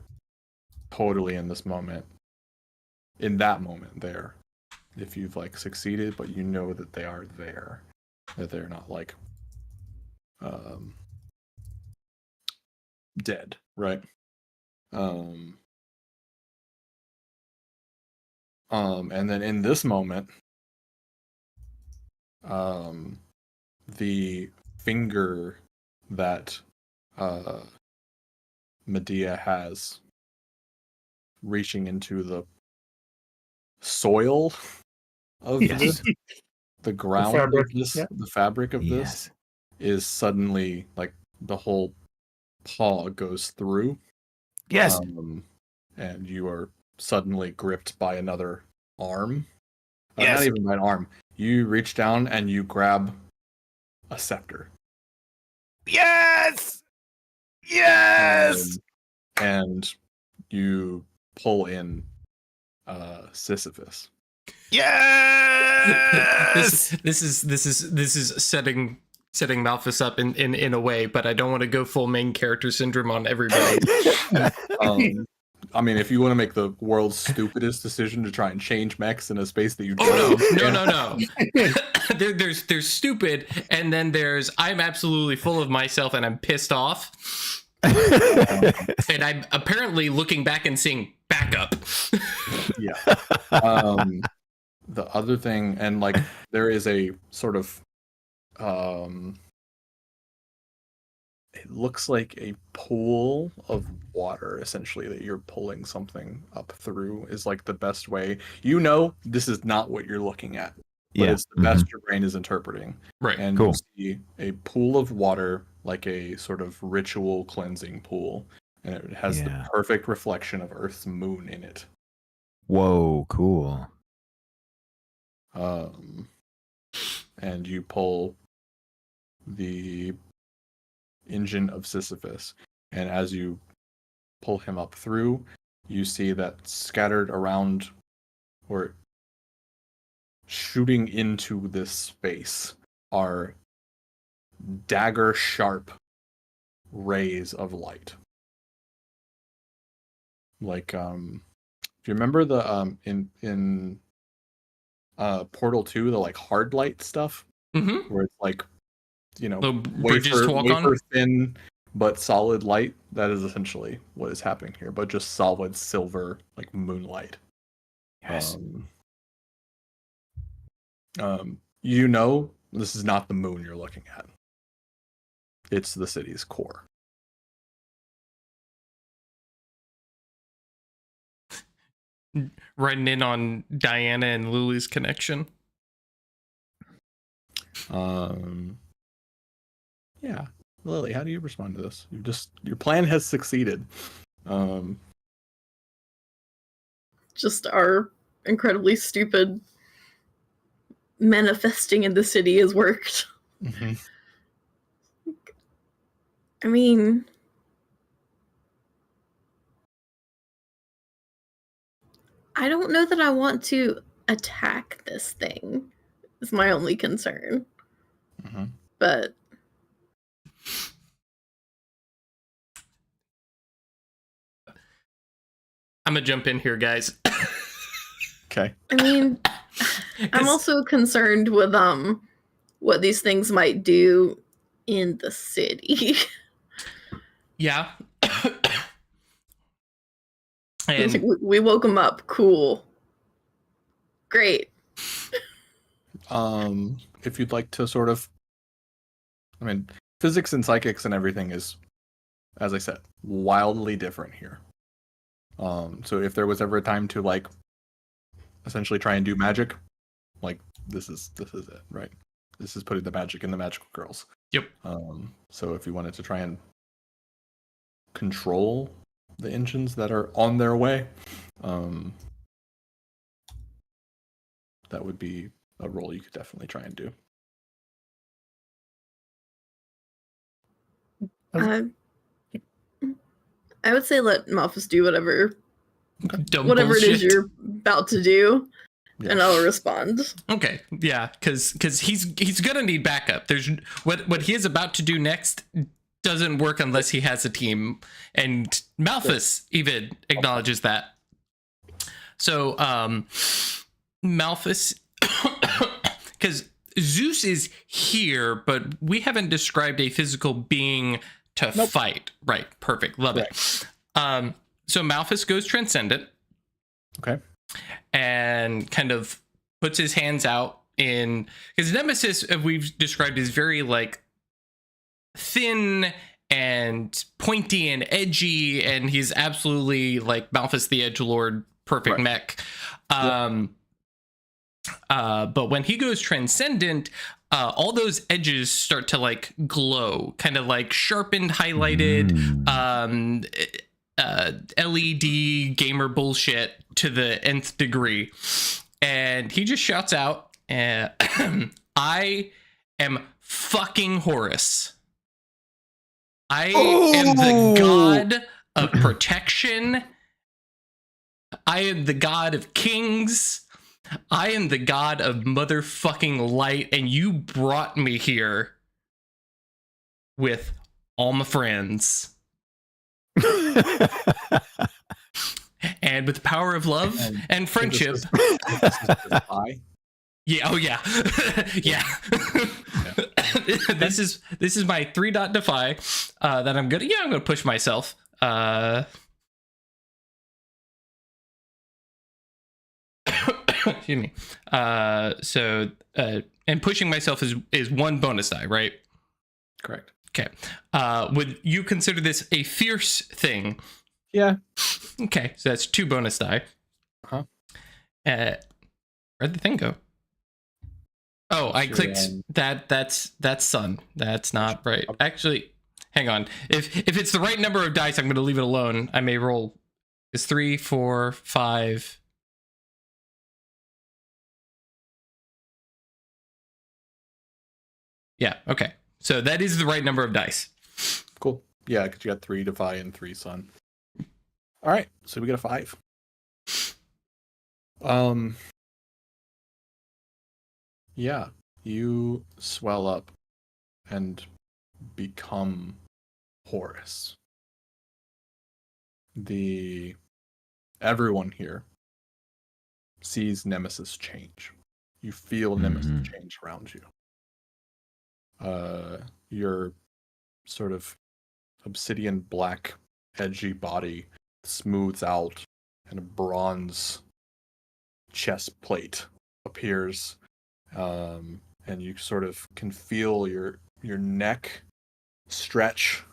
totally in that moment there, if you've like succeeded, but you know that they are there, that they're not like dead, right? And then in this moment, the finger that Medea has reaching into the soil of Yes. this, the ground fabric, of this, yeah. the fabric of this Yes. is suddenly like the whole paw goes through. Yes. And you are suddenly gripped by another arm. Yes. Not even by an arm. You reach down and you grab a scepter. Yes. Yes. And you pull in Sisyphus. Yes. This is setting Malphus up in a way, but I don't want to go full main character syndrome on everybody. I mean, if you want to make the world's stupidest decision to try and change mechs in a space that you Oh don't, no. There's stupid, and then there's I'm absolutely full of myself and I'm pissed off. And I'm apparently looking back and seeing backup. yeah. The other thing, and like there is a sort of it looks like a pool of water essentially that you're pulling something up through is like the best way. You know this is not what you're looking at, but it's the best your brain is interpreting. Right. And Cool. you see a pool of water, like a sort of ritual cleansing pool, and it has the perfect reflection of Earth's moon in it. Whoa, cool. And you pull the engine of Sisyphus, and as you pull him up through, you see that scattered around or shooting into this space are dagger sharp rays of light. Like do you remember the in Portal 2, the like hard light stuff? Mm-hmm. Where it's like, you know, The bridges to walk wafer on? thin but solid light. That is essentially what is happening here, but just solid silver like moonlight. Yes. You know, this is not the moon you're looking at. It's the city's core. Writing in on Diana and Lily's connection. Yeah. Lily, how do you respond to this? Your plan has succeeded. Just our incredibly stupid manifesting in the city has worked. Mm-hmm. I mean, I don't know that I want to attack this thing, is my only concern. Mm-hmm. But gonna jump in here, guys. Okay. I mean, I'm also concerned with what these things might do in the city. Yeah. It's like, And we woke him up. Cool. Great. If you'd like to sort of, I mean, physics and psychics and everything is, as I said, wildly different here. So if there was ever a time to like essentially try and do magic, like this is it, right? This is putting the magic in the magical girls. Yep. So if you wanted to try and control the engines that are on their way, that would be a role you could definitely try and do. I would say let Malphus do whatever dumb it is bullshit. you're about to do, Yeah. and I'll respond. Okay, yeah, because he's gonna need backup. There's what he is about to do next doesn't work unless he has a team, and Malphus even acknowledges that. So Malphus, because Zeus is here, but we haven't described a physical being to fight. Right, perfect, love it. So Malphus goes transcendent. Okay. And kind of puts his hands out in, because Nemesis, we've described, is very like thin and pointy and edgy, and he's absolutely like Malphus the Edgelord, perfect mech. But when he goes transcendent, all those edges start to like glow, kind of like sharpened, highlighted, LED gamer bullshit to the nth degree. And he just shouts out, I am fucking Horus. I am the god of protection. I am the god of kings. I am the god of motherfucking light, and you brought me here with all my friends. And with the power of love and friendship. This is I. Yeah, oh yeah. Yeah. This is my 3-dot defy that I'm gonna push myself. Excuse me. And pushing myself is 1 bonus die, right? Correct. Okay. Would you consider this a fierce thing? Yeah. Okay, so that's 2 bonus die. Uh-huh. Where'd the thing go? Oh, I clicked that's sun. That's not right. Actually, hang on. If it's the right number of dice, I'm going to leave it alone. I may roll. It's 3, 4, 5. Yeah. Okay. So that is the right number of dice. Cool. Yeah, because you got 3 defy and 3 sun. All right, so we got a 5. Yeah, you swell up and become Horus. Everyone here sees Nemesis change. You feel Nemesis change around you. Your sort of obsidian black edgy body smooths out and a bronze chest plate appears, and you sort of can feel your neck stretch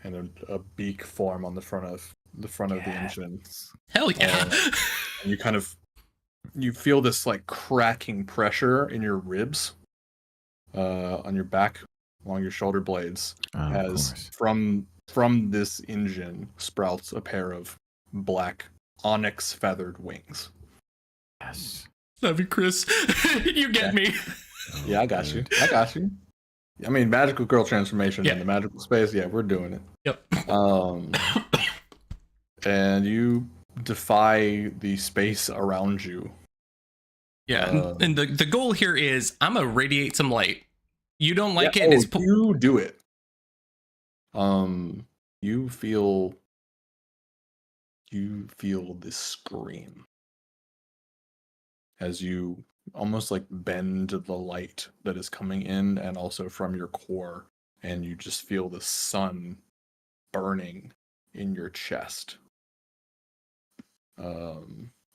and a beak form on the front of the engine. Hell yeah. And you feel this like cracking pressure in your ribs, on your back, along your shoulder blades, as from this engine sprouts a pair of black onyx feathered wings. Yes. Love you, Chris. You get me. Yeah, I got you. I mean, magical girl transformation in the magical space. Yeah, we're doing it. Yep. And you defy the space around you. Yeah, and the goal here is I'm gonna radiate some light. You don't like it? It's you do it. You feel you feel this scream as you almost like bend the light that is coming in and also from your core, and you just feel the sun burning in your chest,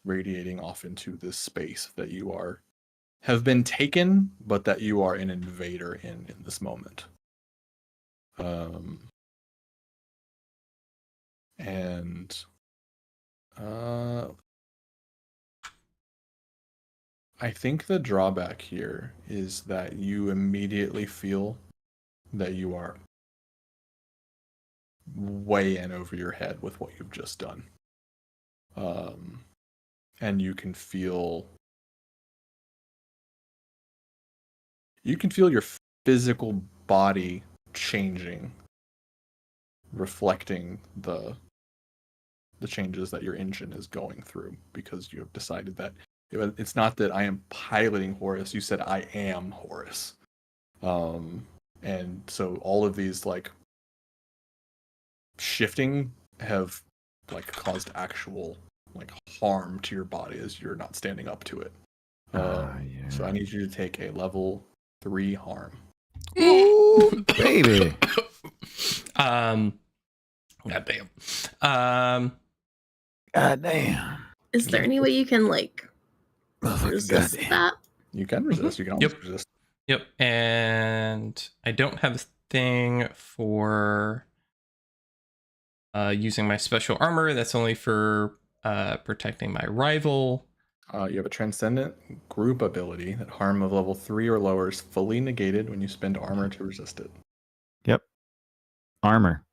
radiating off into this space that you have been taken, but that you are an invader in this moment. I think the drawback here is that you immediately feel that you are way in over your head with what you've just done. And you can feel your physical body changing, reflecting the changes that your engine is going through, because you have decided that it's not that I am piloting Horus, you said I am Horus. And so all of these like shifting have like caused actual like harm to your body as you're not standing up to it. So I need you to take a level 3 harm. Ooh, baby. God damn. God damn. Is there any way you can like resist goddamn. that? You can resist. You can always resist. Yep. And I don't have a thing for using my special armor. That's only for protecting my rival. You have a transcendent group ability that harm of level 3 or lower is fully negated when you spend armor to resist it. Yep. Armor.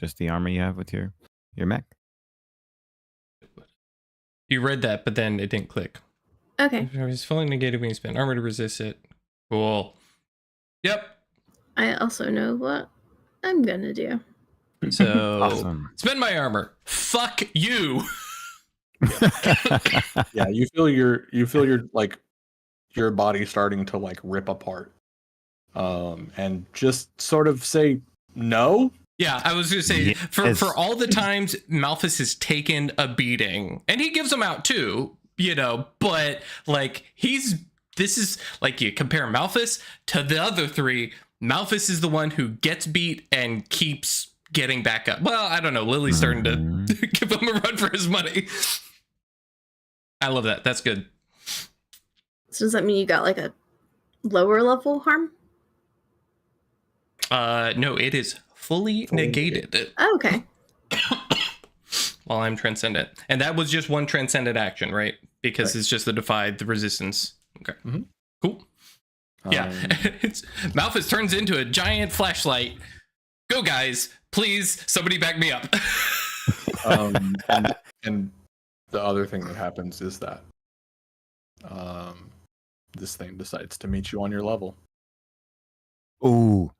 Just the armor you have with your mech. You read that, but then it didn't click. Okay. It's fully negated when you spend armor to resist it. Cool. Yep. I also know what I'm gonna do. So Awesome. spend my armor. Fuck you. Yeah, you feel your like your body starting to like rip apart. And just sort of say no. Yeah, I was gonna say Yes. for all the times Malphus has taken a beating, and he gives them out too, you know, but like this is like you compare Malphus to the other 3. Malphus is the one who gets beat and keeps getting back up. Well, I don't know. Lily's starting to give him a run for his money. I love that. That's good. So does that mean you got like a lower level harm? No, it is fully negated. Oh, okay. While I'm transcendent. And that was just one transcendent action, right? Because Right. it's just the defied the resistance. Okay. Mhm. Cool. Yeah. It's Malphus turns into a giant flashlight. Go guys, please, somebody back me up. And the other thing that happens is that this thing decides to meet you on your level. Ooh.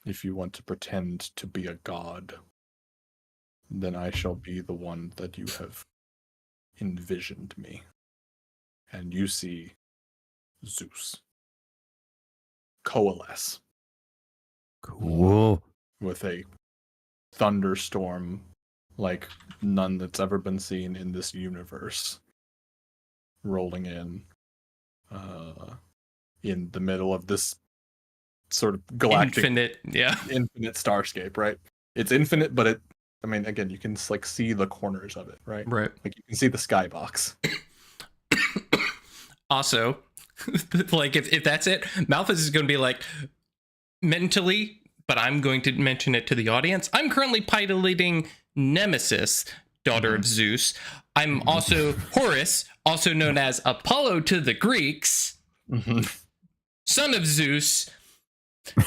If you want to pretend to be a god, then I shall be the one that you have envisioned me. And you see Zeus coalesce Cool. with a thunderstorm like none that's ever been seen in this universe, rolling in the middle of this sort of galactic Infinite, yeah. infinite starscape, right? It's infinite, but again, you can like see the corners of it, right? Right. Like you can see the skybox. Also, like if that's it, Malphus is going to be like mentally, but I'm going to mention it to the audience. I'm currently piloting Nemesis, daughter of Zeus. I'm also Horus, also known as Apollo to the Greeks, son of Zeus.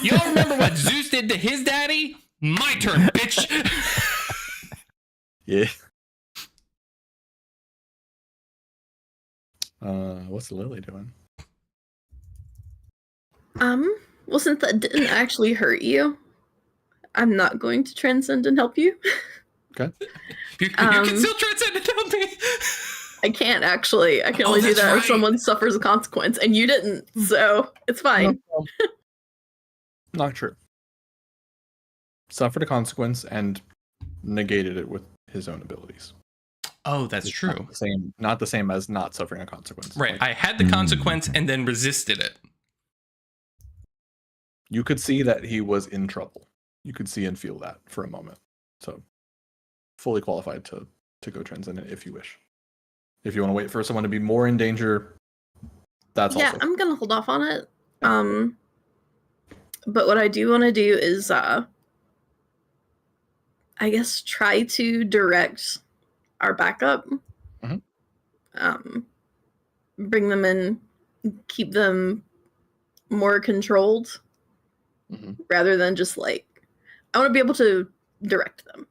Y'all remember what Zeus did to his daddy? My turn, bitch. Yeah. What's Lily doing? Well, since that didn't actually hurt you, I'm not going to transcend and help you. Okay. You can still transcend and help me. I can't actually. I can only do that's that if right. someone suffers a consequence, and you didn't, so it's fine. Not true. Suffered a consequence, and negated it with his own abilities. Oh, that's It's true. Not the same as not suffering a consequence. Right. Like, I had the consequence and then resisted it. you could see that he was in trouble. You could see and feel that for a moment. So fully qualified to go transcendent if you wish. If you want to wait for someone to be more in danger, that's Yeah, also I'm gonna hold off on it. But what I do want to do is, I guess, try to direct our backup. Mhm. Bring them in, keep them more controlled, rather than just like, I want to be able to direct them.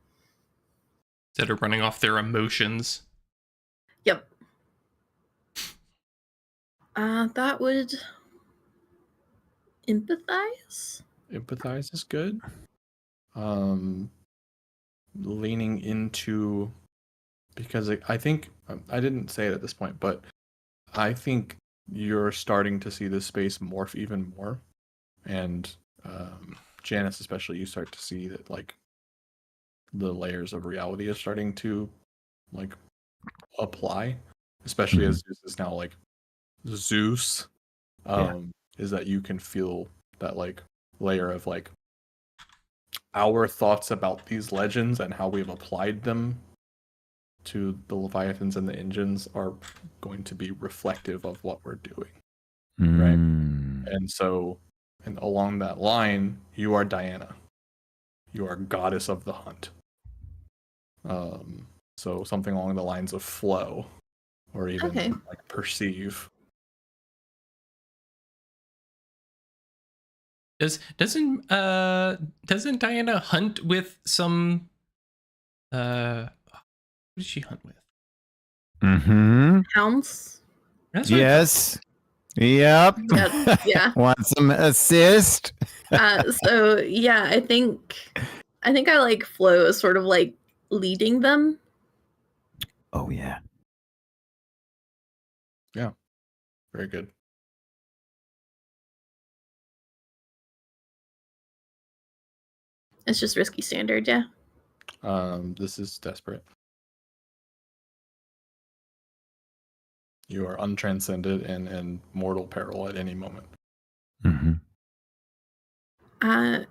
Instead of running off their emotions. Yep. That would empathize. Empathize is good. Leaning into, because I think I didn't say it at this point, but I think you're starting to see this space morph even more, and Janice especially, you start to see that like the layers of reality is starting to like apply, especially as Zeus is now like Zeus. Is that you can feel that like layer of like our thoughts about these legends and how we've applied them to the Leviathans and the engines are going to be reflective of what we're doing. Right. And so, and along that line, you are Diana. You are goddess of the hunt. So something along the lines of flow, or even like perceive. Doesn't Diana hunt with some what does she hunt with? Hounds. That's what Yes. Yep. Yeah. Want some assist? So yeah, I think I like Flo as sort of like leading them. Oh yeah. Yeah. Very good. It's just risky standard, yeah. This is desperate. You are untranscended and in mortal peril at any moment. Can I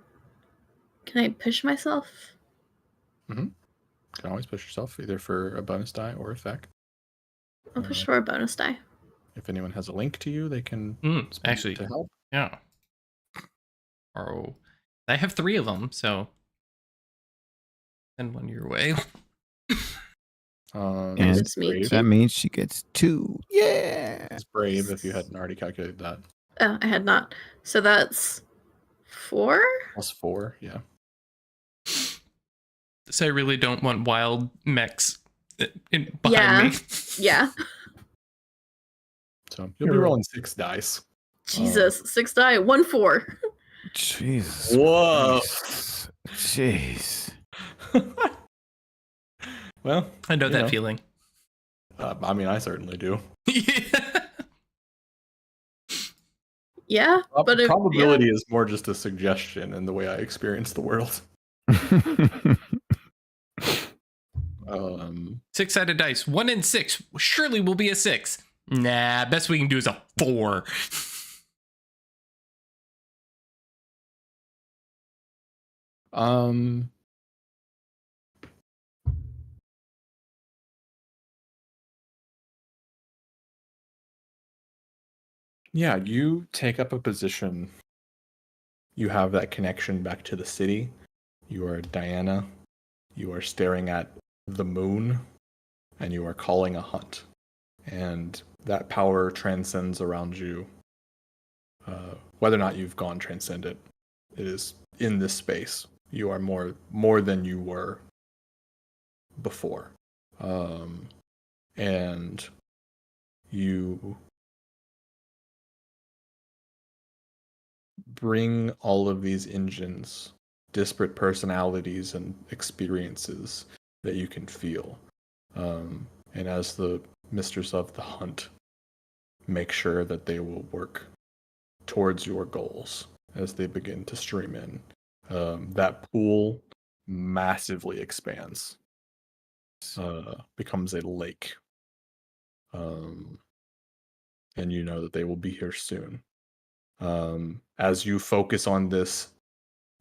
push myself? You can always push yourself, either for a bonus die or effect. I'll push for a bonus die. If anyone has a link to you, they can actually to help. Yeah. Oh, I have 3 of them, so send one your way. And it's me. that means she gets 2. Yeah. It's brave if you hadn't already calculated that. Oh, I had not. So that's 4? Plus 4, yeah. So I really don't want wild mechs behind me. Yeah. So you'll be rolling 6 dice. Jesus, 6 die, 1 4. Jesus. Whoa. Jeez. Well, I know that feeling. I mean, I certainly do. Yeah, but probability is more just a suggestion in the way I experience the world. 6-sided dice, 1 and 6. Surely will be a 6. Nah, best we can do is a 4. Yeah, you take up a position. You have that connection back to the city. You are Diana. You are staring at the moon, and you are calling a hunt. And that power transcends around you. Whether or not you've gone transcendent, it is in this space. You are more than you were before. And you bring all of these engines, disparate personalities and experiences that you can feel. And as the mistress of the hunt, make sure that they will work towards your goals as they begin to stream in. That pool massively expands, becomes a lake. And you know that they will be here soon. As you focus on this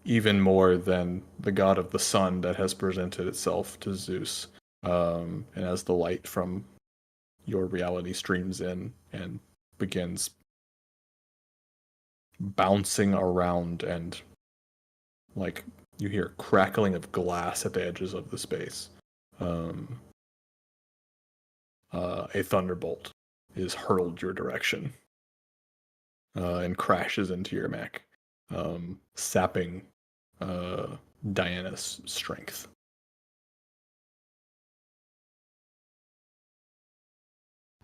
even more than the god of the sun that has presented itself to Zeus, and as the light from your reality streams in and begins bouncing around, and like you hear crackling of glass at the edges of the space. A thunderbolt is hurled your direction and crashes into your mech, sapping Diana's strength.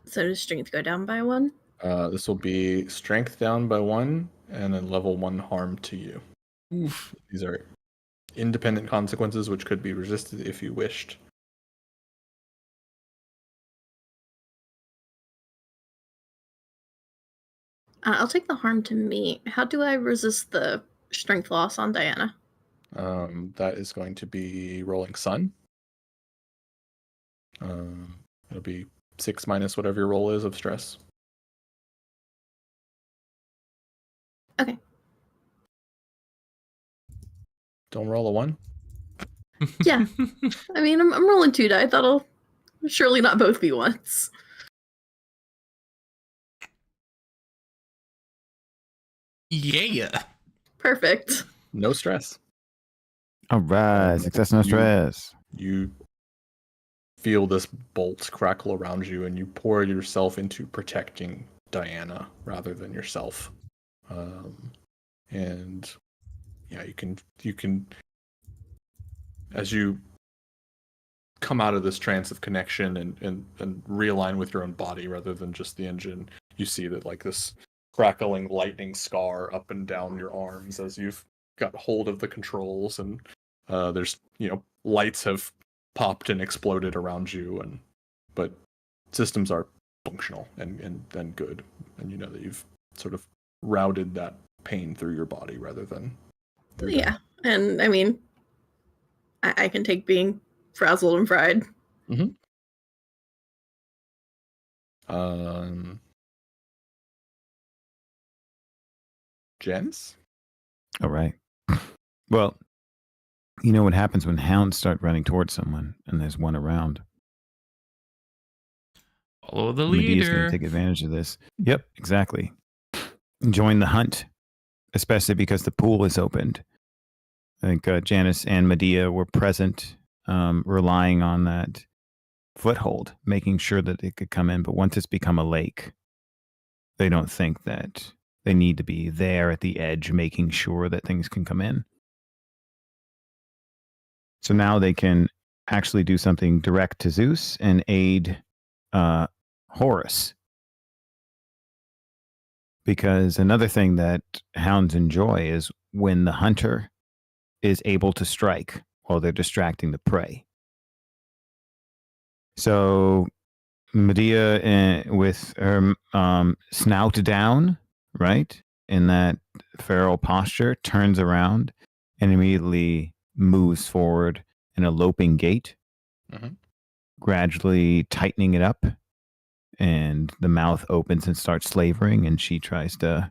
So does strength go down by 1? This will be strength down by 1 and then level 1 harm to you. Oof. These are independent consequences which could be resisted if you wished. I'll take the harm to me. How do I resist the strength loss on Diana? That is going to be rolling sun. It'll be 6 minus whatever your roll is of stress. Okay. Don't roll a 1. Yeah. I mean, I'm rolling 2 die. That'll surely not both be ones. Yeah. Perfect. No stress. All right. Success, no stress. You feel this bolt crackle around you, and you pour yourself into protecting Diana rather than yourself. And yeah, you can, as you come out of this trance of connection and realign with your own body rather than just the engine, you see that like this crackling lightning scar up and down your arms as you've got hold of the controls, and there's lights have popped and exploded around you, but systems are functional and good, and you know that you've sort of routed that pain through your body rather than through Yeah. And I mean, I can take being frazzled and fried. Janice? All right. Well, you know what happens when hounds start running towards someone and there's one around. Follow the Medea's going leader. to take advantage of this. Yep, exactly. Join the hunt, especially because the pool is opened. I think Janice and Medea were present, relying on that foothold, making sure that it could come in. But once it's become a lake, they don't think that they need to be there at the edge, making sure that things can come in. So now they can actually do something direct to Zeus and aid Horus. Because another thing that hounds enjoy is when the hunter is able to strike while they're distracting the prey. So Medea, with her snout down, right, in that feral posture, turns around and immediately moves forward in a loping gait, gradually tightening it up, and the mouth opens and starts slavering, and she tries to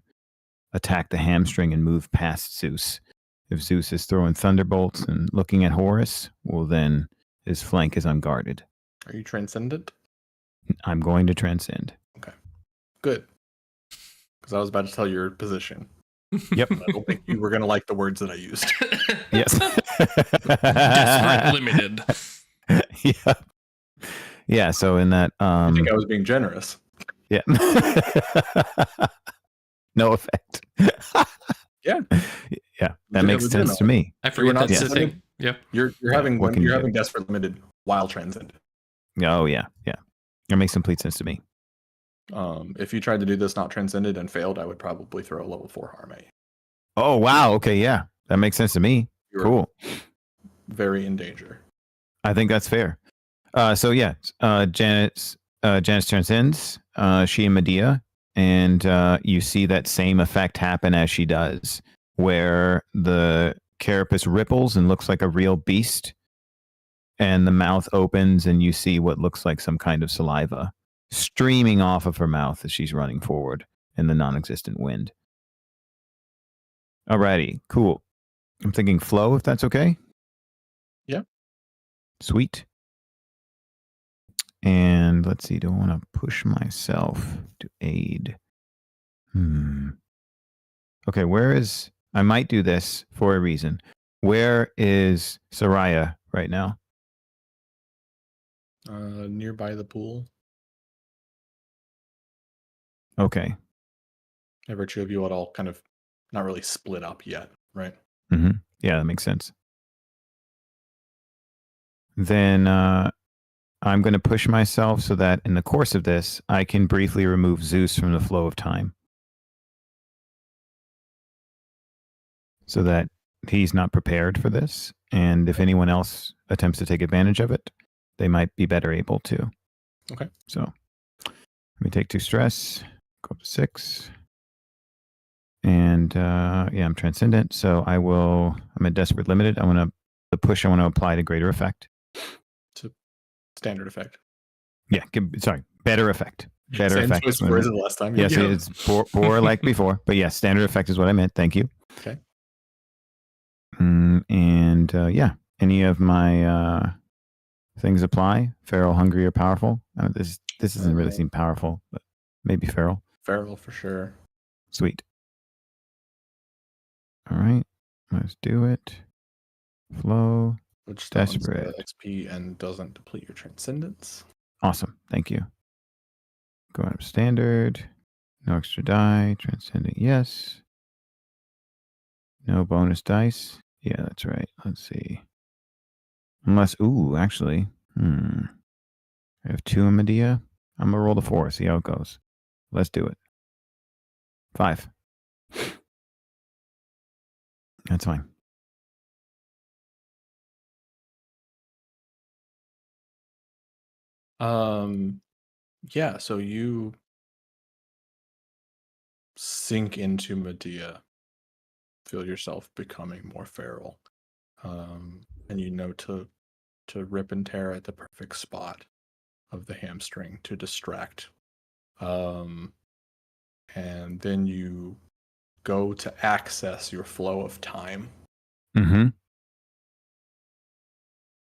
attack the hamstring and move past Zeus. If Zeus is throwing thunderbolts and looking at Horus, well, then his flank is unguarded. Are you transcendent? I'm going to transcend. Okay. Good. Because I was about to tell your position. Yep. I don't think you were going to like the words that I used. Yes. Desperate limited. Yeah. Yeah. So in that, I think I was being generous. yeah. No effect. Yeah. Yeah. That makes sense to me. I forget not that's the sensitive. thing. Yep. You're having what can you do? desperate limited while transcendent. Oh yeah. Yeah. That makes complete sense to me. If you tried to do this not transcended and failed, I would probably throw a level 4 harm at you. Oh wow. Okay. Yeah. That makes sense to me. You're Cool. very in danger. I think that's fair. So yeah, Janice transcends, she and Medea, and you see that same effect happen as she does, where the carapace ripples and looks like a real beast. And the mouth opens, and you see what looks like some kind of saliva streaming off of her mouth as she's running forward in the non-existent wind. Alrighty, cool. I'm thinking flow, if that's okay. Yeah. Sweet. And let's see, do I want to push myself to aid? Okay, where is... I might do this for a reason. Where is Saraia right now? Nearby the pool. Okay. By virtue of you all kind of not really split up yet, right? Mm-hmm. Yeah, that makes sense. Then I'm going to push myself so that in the course of this, I can briefly remove Zeus from the flow of time. So that he's not prepared for this. And if anyone else attempts to take advantage of it, they might be better able to. Okay. So let me take 2 stress, go up to 6. And yeah, I'm transcendent. So I'm at desperate limited. The push I want to apply to greater effect. To standard effect. Yeah, better effect. Better Same effect. choice words as the last time. Yes, Yeah. it's four like before. But yes, standard effect is what I meant. Thank you. Okay. And yeah, any of my things apply. Feral, hungry, or powerful. This doesn't really seem powerful, but maybe feral. Feral for sure. Sweet. All right, let's do it. Flow. Which Desperate. XP and doesn't deplete your transcendence. Awesome. Thank you. Go out of standard. No extra die. Transcendent. Yes. No bonus dice. Yeah, that's right. Let's see. Unless, actually, I have 2 in Medea. I'm gonna roll the 4. See how it goes. Let's do it. 5. That's fine. Yeah, so you sink into Medea, feel yourself becoming more feral. And you know to rip and tear at the perfect spot of the hamstring to distract. And then you go to access your flow of time Mm-hmm.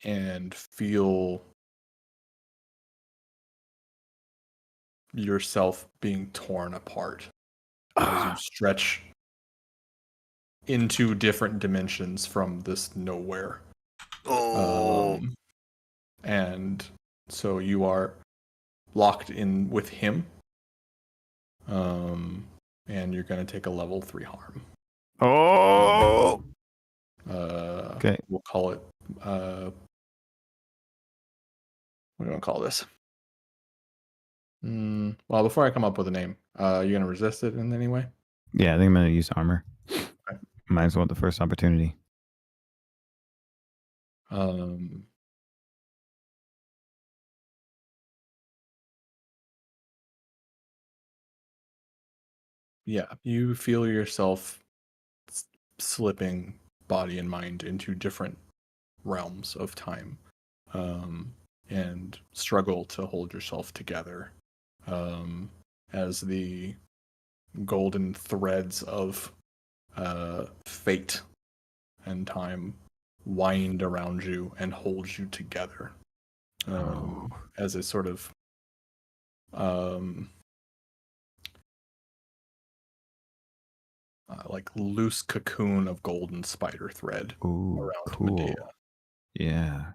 and feel yourself being torn apart as you stretch into different dimensions from this nowhere. And so you are locked in with him. And you're going to take a level 3 harm. Oh. Okay. We'll call it, what do you want to call this? Well, before I come up with a name, you're going to resist it in any way? Yeah, I think I'm going to use armor. Okay. Might as well at the first opportunity. Yeah, you feel yourself slipping body and mind into different realms of time, and struggle to hold yourself together as the golden threads of fate and time wind around you and hold you together as a sort of like loose cocoon of golden spider thread around Medea. Yeah.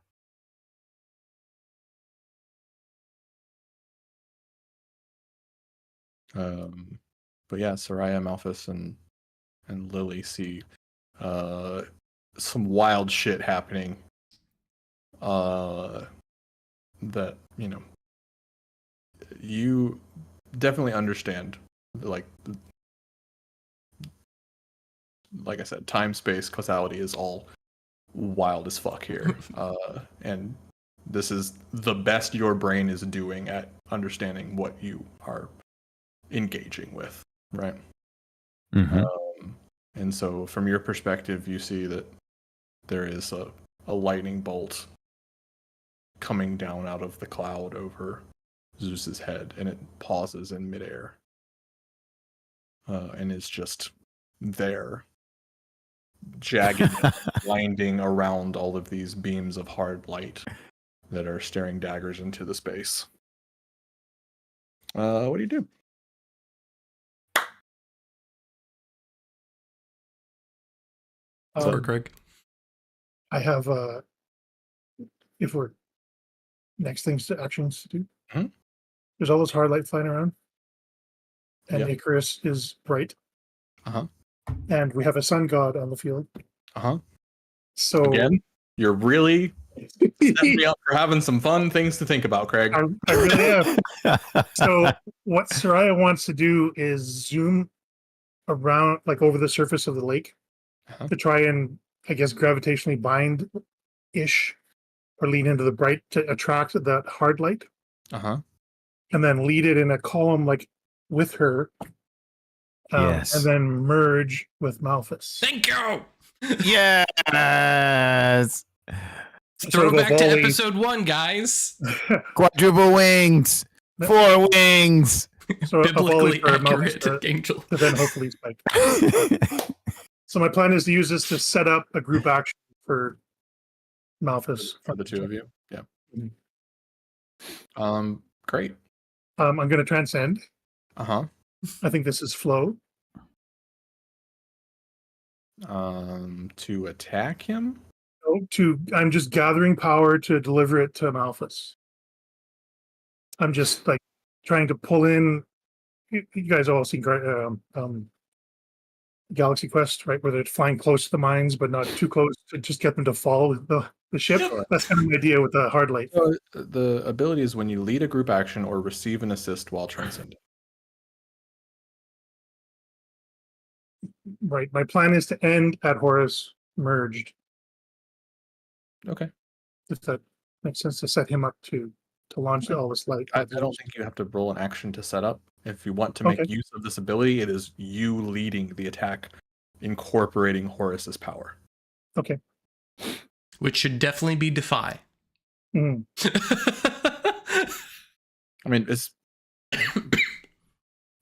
But yeah, Saraia, Malphus, and Lily see some wild shit happening. That you definitely understand, like I said, time, space, causality is all wild as fuck here. And this is the best your brain is doing at understanding what you are engaging with, right? Mm-hmm. And so from your perspective, you see that there is a lightning bolt coming down out of the cloud over Zeus's head, and it pauses in midair. And is just there, jagged, winding around all of these beams of hard light that are staring daggers into the space. What do you do? Sorry, Craig. I have if we're next things to actions to do. Mhm. There's all those hard light flying around. And Yeah. Icarus is bright. Uh-huh. And we have a sun god on the field. Uh-huh. So Again, you're really setting me up for having some fun things to think about, Craig. I really am. So what Saraia wants to do is zoom around, like over the surface of the lake, Uh-huh. to try and, I guess, gravitationally bind-ish or lean into the bright to attract that hard light, Uh-huh. and then lead it in a column like with her, Yes. and then merge with Malphus. Thank you. Yes. Throwback to volley. episode 1, guys. Quadruple wings. 4 wings. So a volley Biblically for Malphus accurate, Angel. to then hopefully spike. So my plan is to use this to set up a group action for Malphus. For the two of you. Yeah. Mhm. Great. I'm going to transcend. Uh-huh. I think this is flow. To attack him? I'm just gathering power to deliver it to Malphus. I'm just like trying to pull in. You guys all seen Galaxy Quest, right? Where they're flying close to the mines, but not too close to just get them to follow the ship. Sure. That's kind of the idea with the hard light. The ability is when you lead a group action or receive an assist while transcending. Right. My plan is to end at Horus merged. Okay. If that makes sense, to set him up to launch all this light. I don't think you have to roll an action to set up. If you want to make Okay. use of this ability, it is you leading the attack, incorporating Horus's power. Okay. Which should definitely be Defy. Mhm. I mean, it's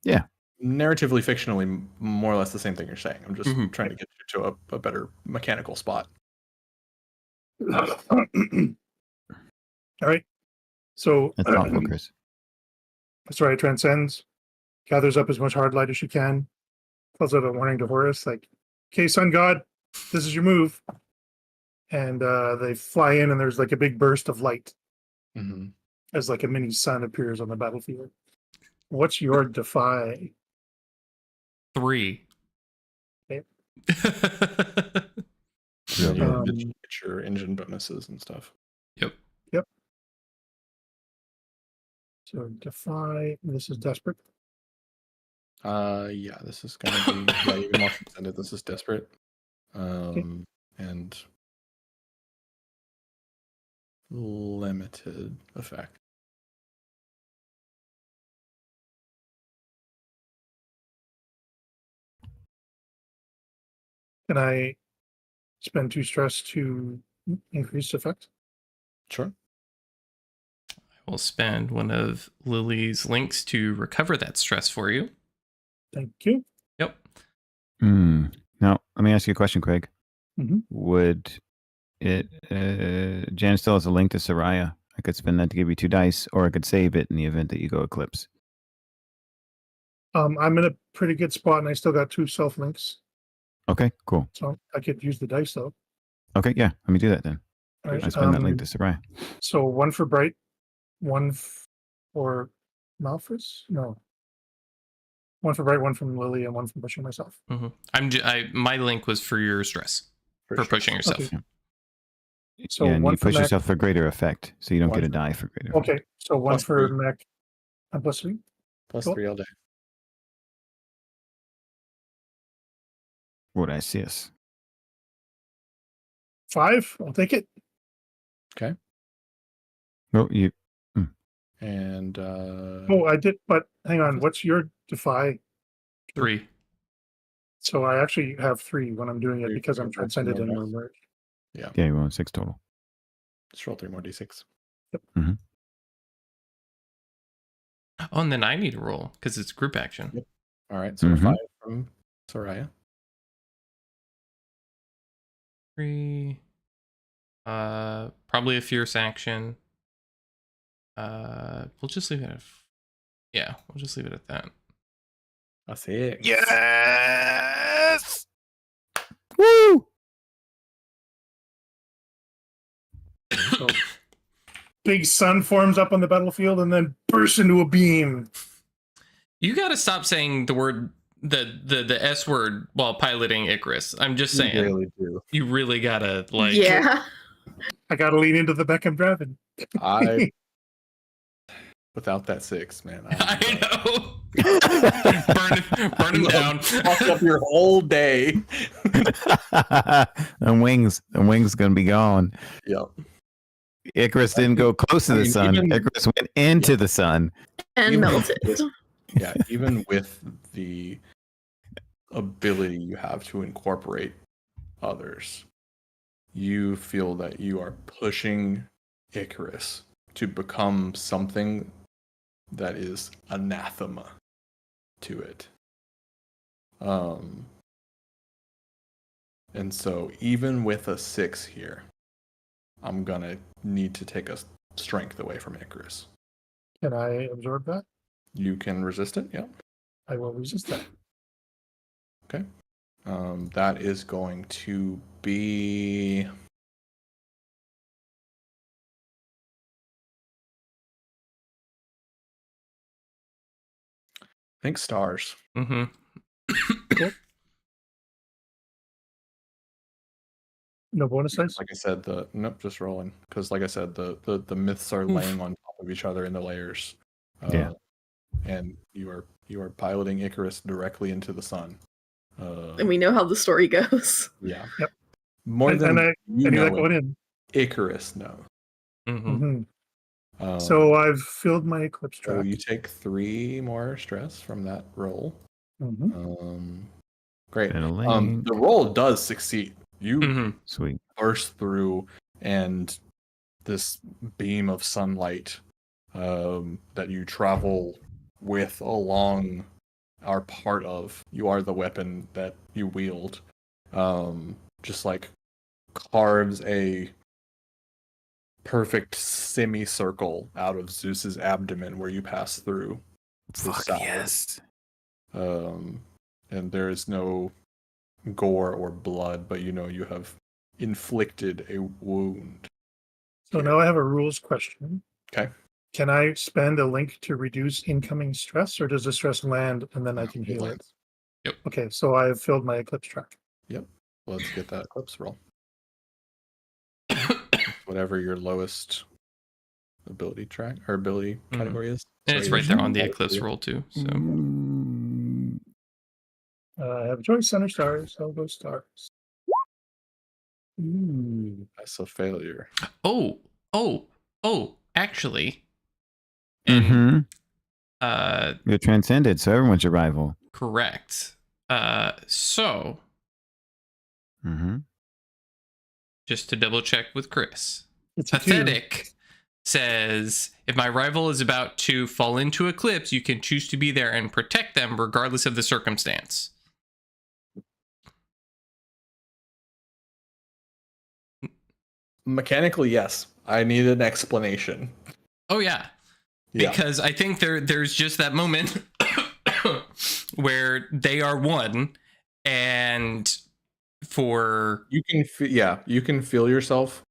Yeah. narratively, fictionally, more or less the same thing you're saying. I'm just Mhm. trying to get you to a better mechanical spot. All right. So That's thoughtful, Chris. Sorry, transcends, gathers up as much hard light as she can, calls out a warning to Horus, like, okay, sun god, this is your move. And they fly in, and there's like a big burst of light Mm-hmm. as like a mini sun appears on the battlefield. What's your defy? 3. Okay. Yeah. Get your engine bonuses and stuff. Yep. So defy, this is desperate. Yeah, this is gonna be even more extended. This is desperate. And limited effect. Can I spend 2 stress to increase effect? Sure. We'll spend one of Lily's links to recover that stress for you. Thank you. Yep. Now, let me ask you a question, Craig. Mhm. Would it, Janice still has a link to Saraia. I could spend that to give you 2 dice, or I could save it in the event that you go Eclipse. I'm in a pretty good spot, and I still got 2 self links, Okay, cool. so I could use the dice though. Okay, yeah, let me do that then. All right, I spend that link to Saraia. So 1 for Bright, 1 for Malphus? No. 1 for Bright, 1 from Lily, and 1 from pushing myself. My link was for your stress, for pushing yourself. Okay. So Yeah, and 1 you for push Mech. yourself for greater effect, so you don't One get a for- die for greater effect. Okay, so 1 Plus for 3. Mech and plus 3. Plus Cool. 3 all day. What I see us. 5, I'll take it. Oh, you. And Oh, I did, but hang on, what's your defy? 3. So I actually have 3 when I'm doing it 3 because for I'm your transcended and personal merged. Yeah. Yeah, you're on 6 total. Just roll 3 more d6. Oh, and then I need to roll because it's group action. Yep. All right. So Mhm. 5 from Saraia. 3. Probably a fierce action. We'll just leave it at. Yeah, we'll just leave it at that. A 6. Yes! Woo! So big sun forms up on the battlefield and then bursts into a beam. You got to stop saying the word the S word while piloting Icarus. I'm just saying. You really do. You really gotta like. Yeah. I gotta lean into the Beckham driving. I without that 6, man. I know. burn him down. Fuck up your whole day. And wings gonna be gone. Yep. Icarus didn't go close to the sun. even- Icarus went into the sun. And Even melted. with- Yeah, even with the ability you have to incorporate others, you feel that you are pushing Icarus to become something that is anathema to it. And so even with a 6 here, I'm gonna need to take a strength away from Icarus. Can I absorb that? You can resist it, yeah. I will resist that. Okay. That is going to be I think stars. Mm-hmm. No bonus dice? Like I said, just rolling. Because like I said, the myths are laying on top of each other in the layers. Yeah. And you are piloting Icarus directly into the sun. And we know how the story goes. Yeah. Yep. More And than I you knew that know going it, in. Icarus knows. Mm-hmm. hmm So I've filled my eclipse So track. you take 3 more stress from that roll. Mhm. Great. And a link. The roll does succeed. You Mm-hmm. Sweet. burst through, and this beam of sunlight that you travel with along are part of. You are the weapon that you wield. Just like carves a perfect semicircle out of Zeus's abdomen where you pass through. Fuck south. yes. And there is no gore or blood, but you know you have inflicted a wound. So now I have a rules question. Okay. Can I spend a link to reduce incoming stress, or does the stress land and then I can It heal it? lands. Yep. Okay, so I have filled my eclipse track. Let's get that eclipse roll. Whatever your lowest ability track or ability category is. And it's Sorry, right there on the your- eclipse roll too. So I have a choice, sun or stars. I'll go stars. Ooh. That's a failure. actually, and Mm-hmm. You're transcended, so everyone's your rival. correct. So Mm-hmm. just to double check with Chris, It's a 2. Pathetic says, if my rival is about to fall into eclipse, you can choose to be there and protect them regardless of the circumstance. Mechanically, yes. I need an explanation. Oh yeah, Yeah. because I think there's just that moment where they are one, and for You can you can feel yourself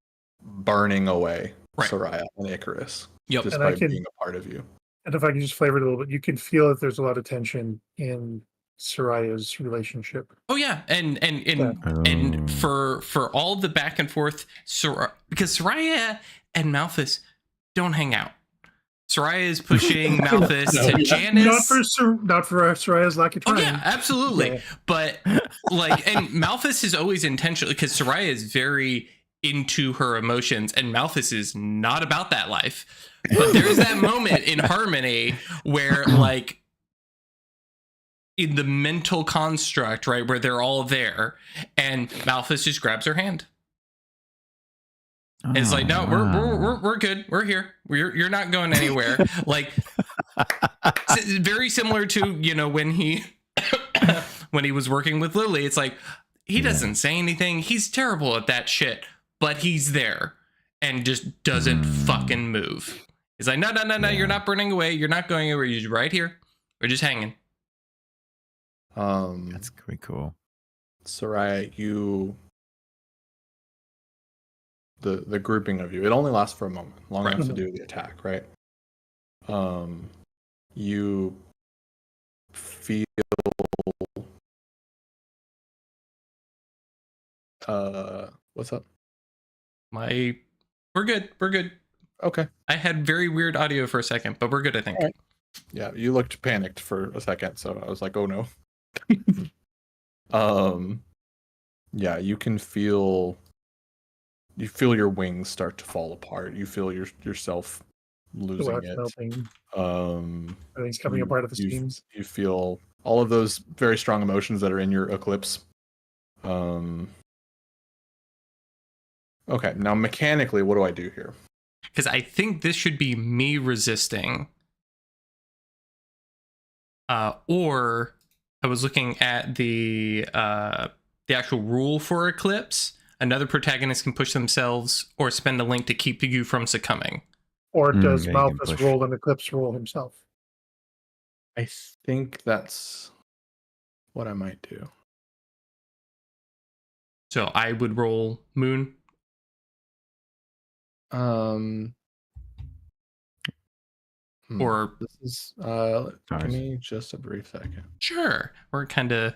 burning away Right. Saraia and Icarus. Yep. Just And I by can- being a part of you. And if I can just flavor it a little bit, you can feel that there's a lot of tension in Saraia's relationship. oh yeah, and Oh. for all the back and forth, because Saraia and Malphus don't hang out. Saraia is pushing Malphus No, to yeah. Janice. Not for Saraia's lack of Oh trying. yeah, absolutely. Yeah. But like, and Malphus is always intentionally, because Saraia is very into her emotions, and Malphus is not about that life. But there's that moment in Harmony where, like, in the mental construct, right, where they're all there, and Malphus just grabs her hand. It's like, no, wow. we're good. We're here. You're not going anywhere. Like, very similar to, you know, when he when he was working with Lily. It's like, he doesn't say anything. He's terrible at that shit, but he's there and just doesn't fucking move. He's like, no, you're not burning away. You're not going anywhere. You're right here. We're just hanging. That's pretty cool. Saraia, the grouping of you, it only lasts for a moment, long enough to do the attack, right? You feel what's up? We're good. We're good. Okay. I had very weird audio for a second, but we're good, I think. All right. Yeah, you looked panicked for a second, so I was like, oh no. Yeah, you feel your wings start to fall apart. You feel yourself losing wax it. melting. Um Everything's coming apart at the seams. You feel all of those very strong emotions that are in your eclipse. Okay, now mechanically, what do I do here? Because I think this should be me resisting. Or I was looking at the actual rule for Eclipse. Another protagonist can push themselves or spend a link to keep you from succumbing. Or does yeah, you can Malphus push. roll an Eclipse roll himself? I think that's what I might do. So I would roll Moon. Or This is Nice. give me just a brief second. sure, we're kind of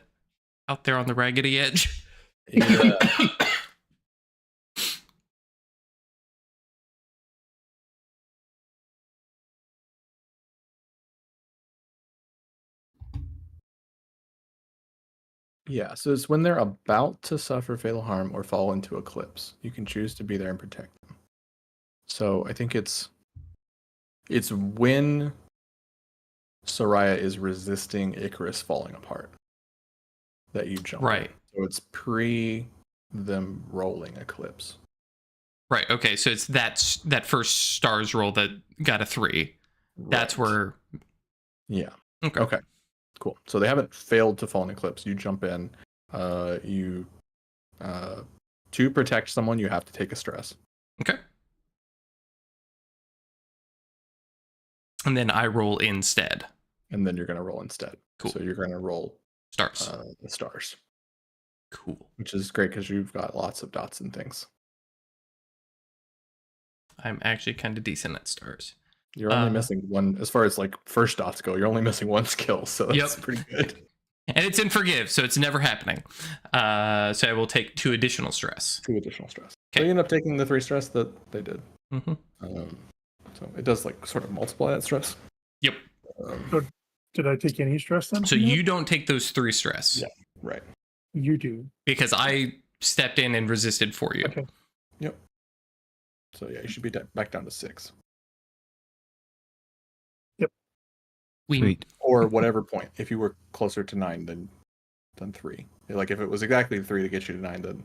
out there on the raggedy edge. Yeah. Yeah, so it's when they're about to suffer fatal harm or fall into eclipse. You can choose to be there and protect them. So I think it's when Saraia is resisting Icarus falling apart that you jump. Right. So it's pre them rolling eclipse. Right. Okay. So it's that first stars roll that got a 3. That's Right. where. Yeah. Okay. Okay. Cool. So they haven't failed to fall in eclipse. You jump in. To protect someone, you have to take a stress. Okay. And then I roll instead. And then you're going to roll instead. Cool. So you're going to roll Stars. the stars, Cool. which is great because you've got lots of dots and things. I'm actually kind of decent at stars. You're only missing one, as far as like first dots go, you're only missing one skill. So that's Yep. pretty good. And it's in Forgive, so it's never happening. So I will take 2 additional stress. 2 additional stress. Okay. So you end up taking the 3 stress that they did. Mm-hmm. So it does like sort of multiply that stress. Yep. Did I take any stress then? So you don't take those 3 stress. Yeah. Right. You do. Because I stepped in and resisted for you. Okay. Yep. So yeah, you should be back down to 6. Sweet. Or whatever point. If you were closer to 9 than 3. Like if it was exactly 3 to get you to 9, then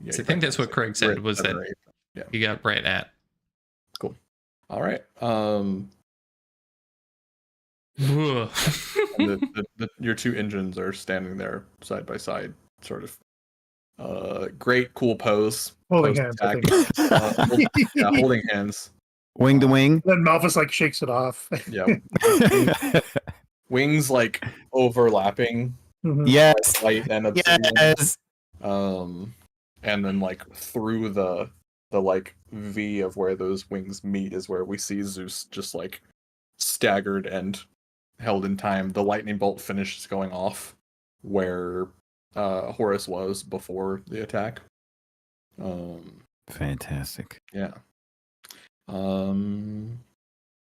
yeah. So I think that's what Craig said, was that 8. Yeah. you got right at. Cool. All right. Ugh. Your 2 engines are standing there side by side, sort of. Great, cool pose. Holding Post hands, attack. Yeah, holding hands. Wing to wing. Then Malphus like shakes it off. Yeah. Wings like overlapping. Mhm. Yes. Light and obsidian. Yes. And then like through the like V of where those wings meet is where we see Zeus just like staggered and held in time. The lightning bolt finishes going off where Horus was before the attack. Fantastic. Yeah.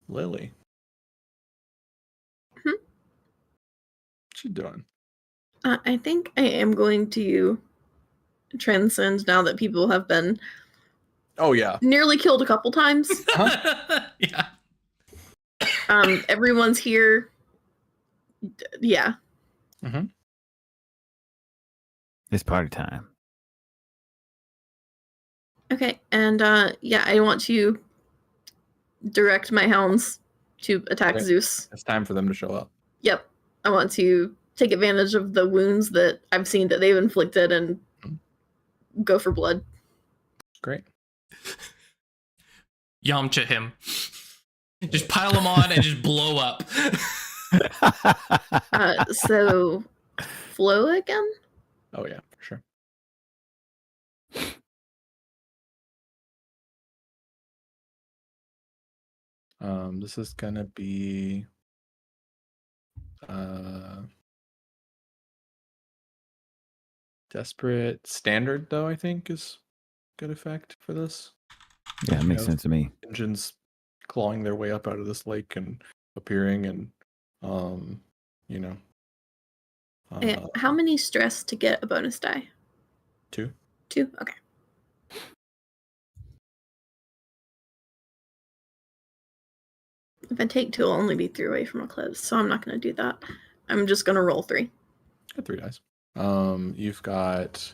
Lily. Hmm? What you doing? I think I am going to transcend now that people have been Oh yeah. nearly killed a couple times. Yeah. Everyone's here. Yeah. It's party time. Okay, and yeah, I want to direct my hounds to attack Okay. Zeus. It's time for them to show up. Yep, I want to take advantage of the wounds that I've seen that they've inflicted and go for blood. Great. Yamcha him. Just pile them on and just blow up. So, flow again? Oh yeah, for sure. This is gonna be desperate standard though, I think is good effect for this. Yeah, it makes Yeah. sense to me. Engines clawing their way up out of this lake and appearing and you know. How many stress to get a bonus die? 2. 2? Okay. If I take 2, I'll only be 3 away from a close, so I'm not going to do that. I'm just going to roll 3. Got 3 dice. You've got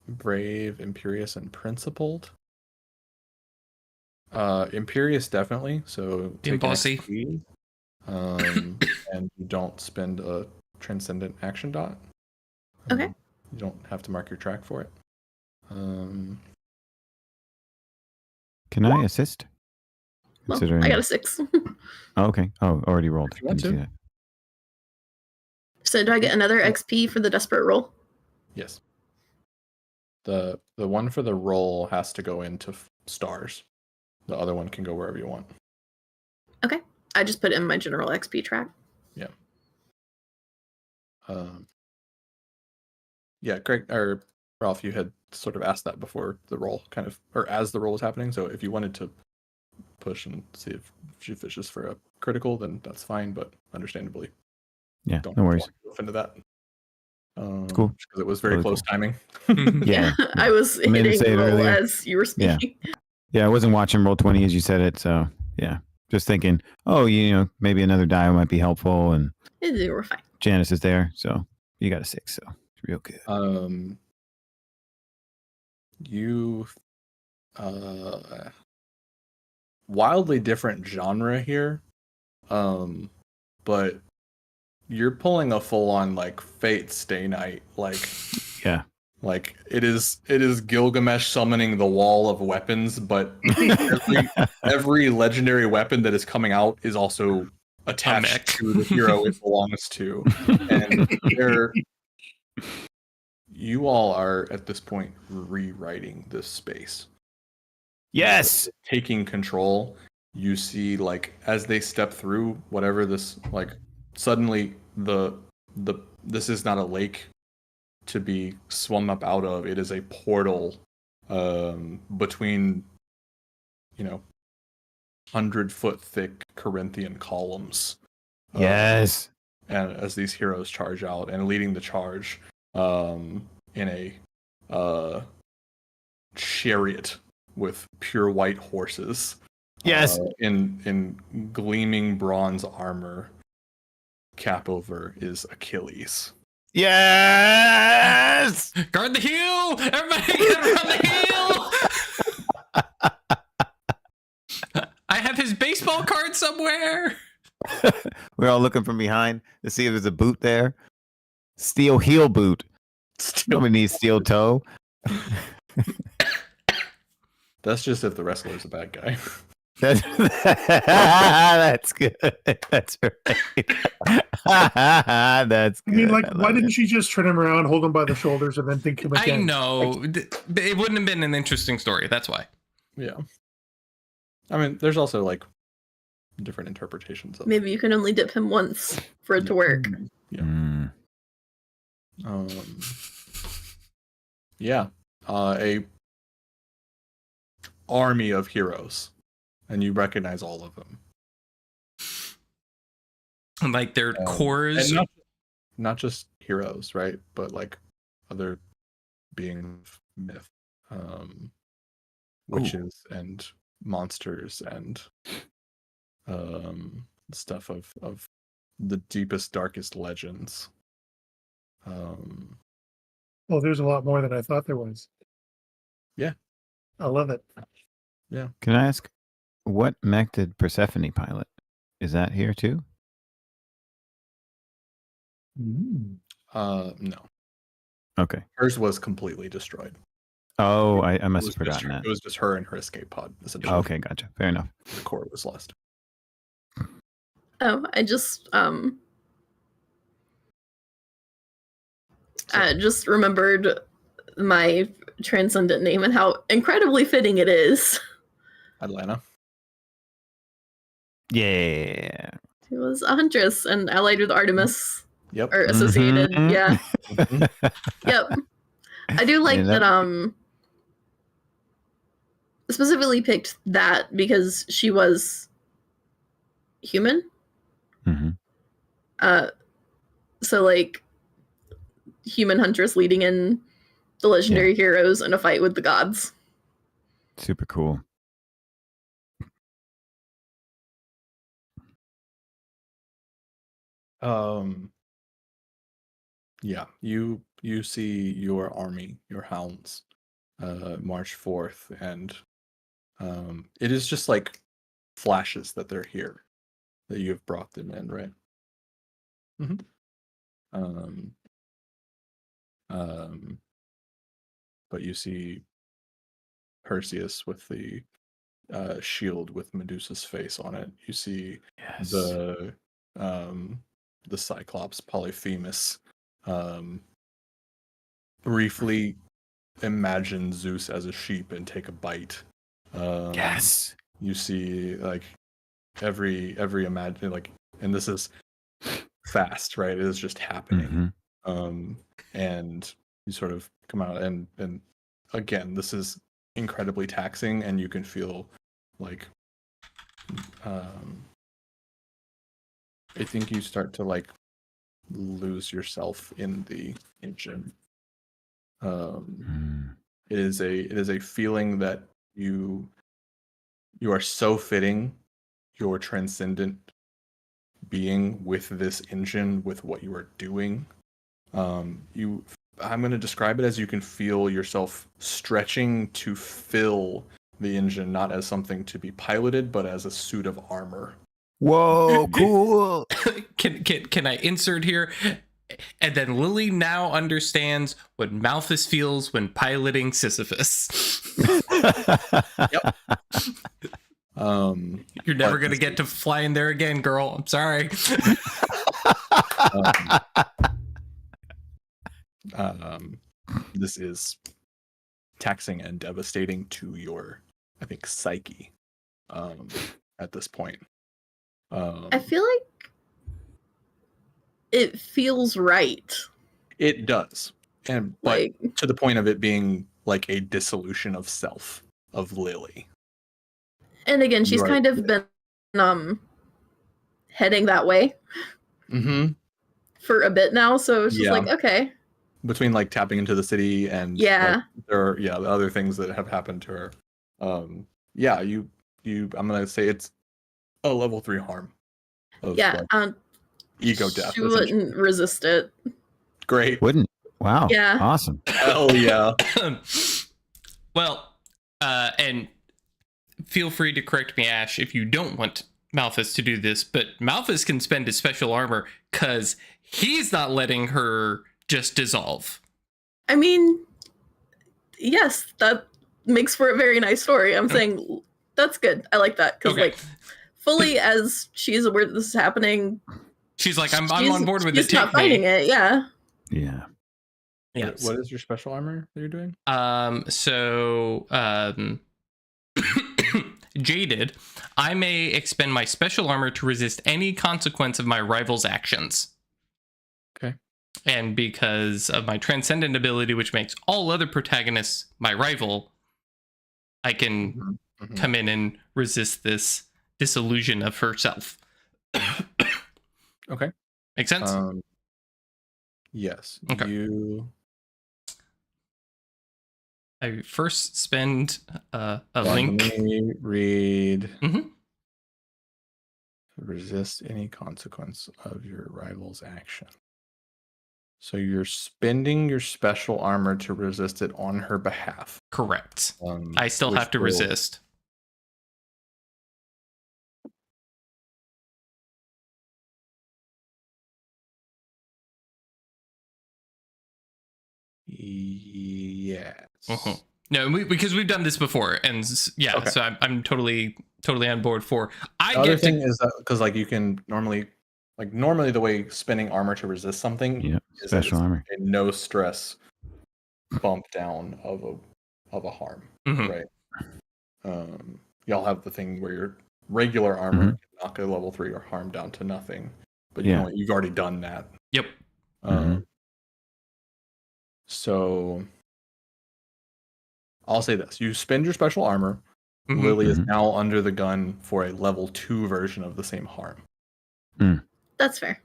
Brave, Imperious, and Principled. Imperious definitely. So take an Bossy. XP, and you don't spend a transcendent action dot. Okay. You don't have to mark your track for it. Can I assist? Well, Considering I got a 6. Oh, okay. Oh, already rolled. If you want Didn't see to. that. So do I get another XP for the desperate roll? Yes. The one for the roll has to go into stars. The other one can go wherever you want. Okay. I just put it in my general XP track. Yeah. Yeah, Greg or Ralph, you had sort of asked that before the roll, kind of, or as the roll was happening. So if you wanted to push and see if she fishes for a critical, then that's fine. But understandably, Yeah, don't no worries. go into that. Cool. Because it was very Totally close timing. Yeah. I was I meant to hitting say it roll earlier. as you were Yeah. speaking. Yeah, I wasn't watching Roll20 as you said it, so yeah. Just thinking, oh, maybe another die might be helpful, and You were fine. Janice is there, so you got a 6, so it's real good. You wildly different genre here. But you're pulling a full on like Fate Stay Night, like Yeah. like it is Gilgamesh summoning the wall of weapons, but every legendary weapon that is coming out is also attached mech. to the hero it belongs to. And you all are at this point rewriting this space. Yes. Taking control. You see, like, as they step through whatever this, like, suddenly this is not a lake to be swum up out of. It is a portal between 100-foot thick Corinthian columns. Yes. And as these heroes charge out, and leading the charge in a chariot with pure white horses. Yes. In gleaming bronze armor, cap over is Achilles. Yes. Guard the hill! Everybody get around the hill! I have his baseball card somewhere. We're all looking from behind to see if there's a boot there. Steel heel boot. Nobody needs steel toe. That's just if the wrestler's a bad guy. That's good. That's right. That's good. I mean, like, why didn't she just turn him around, hold him by the shoulders, and then think him I again? know. It wouldn't have been an interesting story. That's why. Yeah. I mean, there's also like different interpretations of Maybe you can only dip him once for it to work. Yeah. Mm. Yeah. A army of heroes, and you recognize all of them. Like their cores. And not just heroes, right? But like other beings of myth, witches and monsters and stuff of the deepest, darkest legends. Oh, there's a lot more than I thought there was. Yeah. I love it. Can I ask, what mech did Persephone pilot? Is that here too? No. Okay. Hers was completely destroyed. Oh, I It must was have just forgotten her- that. It was just her and her escape pod. Essentially. Okay, gotcha. Fair enough. The core was lost. Oh, I just remembered my transcendent name and how incredibly fitting it is. Atlanta. Yeah. She was a huntress and allied with Artemis, Yep. or associated. Mhm. Yeah. Yep. I do like Yeah, that. Specifically picked that because she was human. Mhm. So like human huntress leading in the legendary heroes in a fight with the gods. Super cool. Yeah, you see your army, your hounds, march forth, and it is just like flashes that they're here, that you have brought them in, right? Um, but you see Perseus with the shield with Medusa's face on it. You see Yes. the Cyclops Polyphemus briefly imagine Zeus as a sheep and take a bite. Yes. You see like every imagine like, and this is fast, right? It is just happening. Mhm. And you sort of come out and again, this is incredibly taxing, and you can feel like I think you start to like lose yourself in the engine. Mm. It is a feeling that you are so fitting your transcendent being with this engine, with what you are doing. I'm going to describe it as you can feel yourself stretching to fill the engine, not as something to be piloted, but as a suit of armor. Whoa, cool. Can I insert here? And then Lily now understands what Malphus feels when piloting Sisyphus. Yep. You're never but gonna get to fly in there again, girl. I'm sorry. This is taxing and devastating to your, I think, psyche at this point. I feel like it feels right. It does, and but to the point of it being like a dissolution of self of Lily. And again, she's kind of been heading that way for a bit now, so it's just like, okay. Between like tapping into the city and like, there are the other things that have happened to her. I'm gonna say it's a level 3 harm. Of, ego death. She wouldn't resist it. Great. Wouldn't. Wow. Yeah. Awesome. Hell yeah. Well, and feel free to correct me, Ash, if you don't want Malphus to do this, but Malphus can spend his special armor because he's not letting her just dissolve. I mean, yes, that makes for a very nice story. I'm saying that's good. I like that because like fully as she's aware that this is happening, she's like, I'm on board with it. She's not fighting it. Yeah. Yeah. Yeah. What is your special armor that you're doing? Jaded, I may expend my special armor to resist any consequence of my rival's actions. Okay. And because of my transcendent ability, which makes all other protagonists my rival, I can come in and resist this disillusion of herself. Okay. Make sense? Yes. Okay. I first spend a link. Let me read. Resist any consequence of your rival's action. So you're spending your special armor to resist it on her behalf. Correct. I still which have to will- resist. Yes. No, because we've done this before, and Okay. so I'm totally on board for. I The other get thing to is that because like you can normally the way spending armor to resist something Yep. is that Special it's armor. a no stress bump down of a harm, Mhm. right? Y'all have the thing where your regular armor can knock a level 3 or harm down to nothing, but Yeah. you've already done that. Yep. So I'll say this: you spend your special armor. Mhm. Lily is now under the gun for a level 2 version of the same harm. That's fair.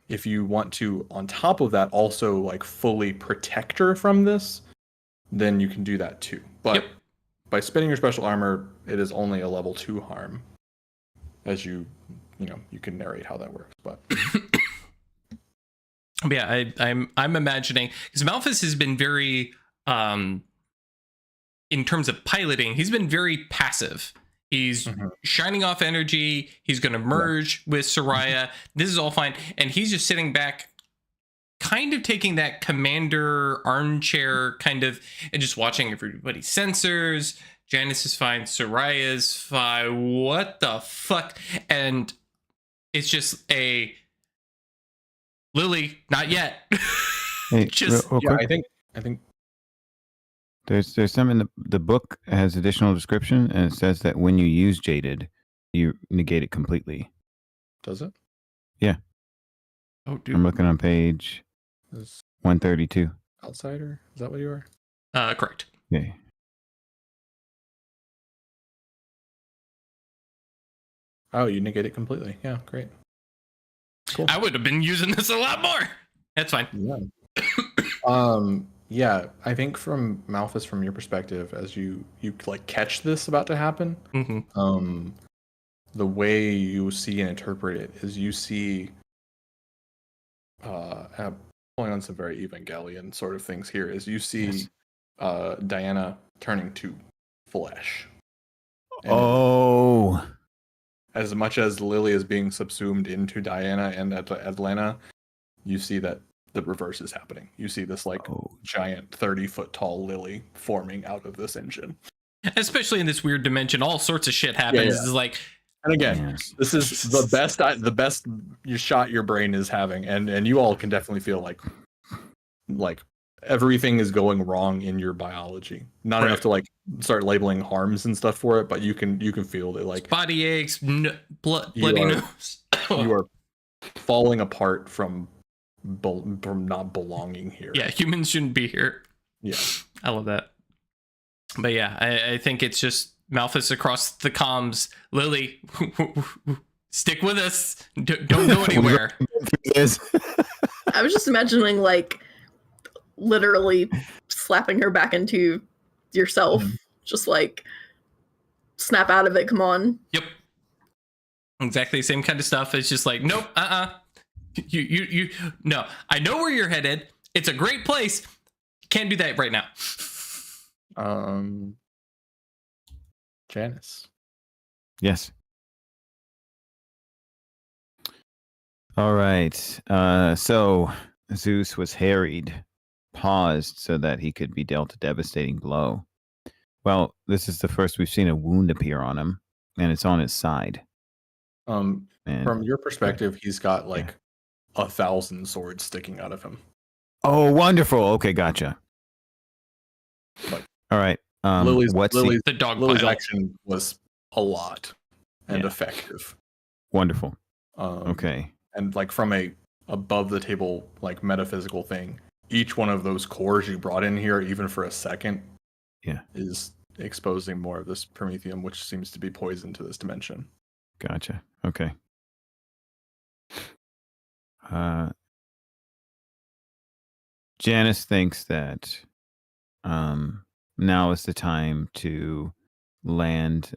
If you want to, on top of that, also like fully protect her from this, then you can do that too. But Yep. by spending your special armor, it is only a level 2 harm. As you can narrate how that works. But Yeah, I'm imagining because Malphus has been very in terms of piloting, he's been very passive. He's shining off energy. He's going to merge with Saraia. This is all fine. And he's just sitting back, kind of taking that commander armchair kind of, and just watching everybody's sensors. Janice is fine. Saraia's fine. What the fuck? And it's just a Lily, not yet. Hey, just real quick. I think There's some in the book has additional description, and it says that when you use jaded, you negate it completely. Does it? Yeah. Oh, dude. I'm looking on page Is 132. outsider? Is that what you are? Correct. Okay. Oh, you negate it completely. Yeah, great. Cool. I would have been using this a lot more. That's fine. Yeah. Yeah, I think from Malphus, from your perspective, as you like catch this about to happen, the way you see and interpret it is you see, pulling on some very Evangelion sort of things here, is you see Diana turning to flesh. And as much as Lily is being subsumed into Diana and Atlanta, you see that the reverse is happening. You see this giant 30-foot tall Lily forming out of this engine. Especially in this weird dimension, all sorts of shit happens. Yeah. It's like, and again, this is the best shot your brain is having, and you all can definitely feel like everything is going wrong in your biology. Not enough to like start labeling harms and stuff for it, but you can feel it, like body aches, bloody nose. You are falling apart from not belonging here. Yeah, humans shouldn't be here. Yeah, I love that. But yeah, I think it's just Malphus across the comms. Lily, stick with us. Don't go anywhere. I was just imagining like literally slapping her back into yourself. Just like snap out of it. Come on. Yep. Exactly the same kind of stuff. It's just like, nope, You no. I know where you're headed. It's a great place. Can't do that right now. Janice. Yes. All right. So Zeus was harried, paused so that he could be dealt a devastating blow. Well, this is the first we've seen a wound appear on him, and it's on his side. From your perspective, he's got 1,000 swords sticking out of him. Oh, wonderful. Okay, gotcha. All right. Lily's the dog Lily's pile. action was a lot and effective. Wonderful. Okay. And from a above the table metaphysical thing, each one of those cores you brought in here, even for a second, is exposing more of this promethium, which seems to be poison to this dimension. Gotcha. Okay. Janice thinks that now is the time to land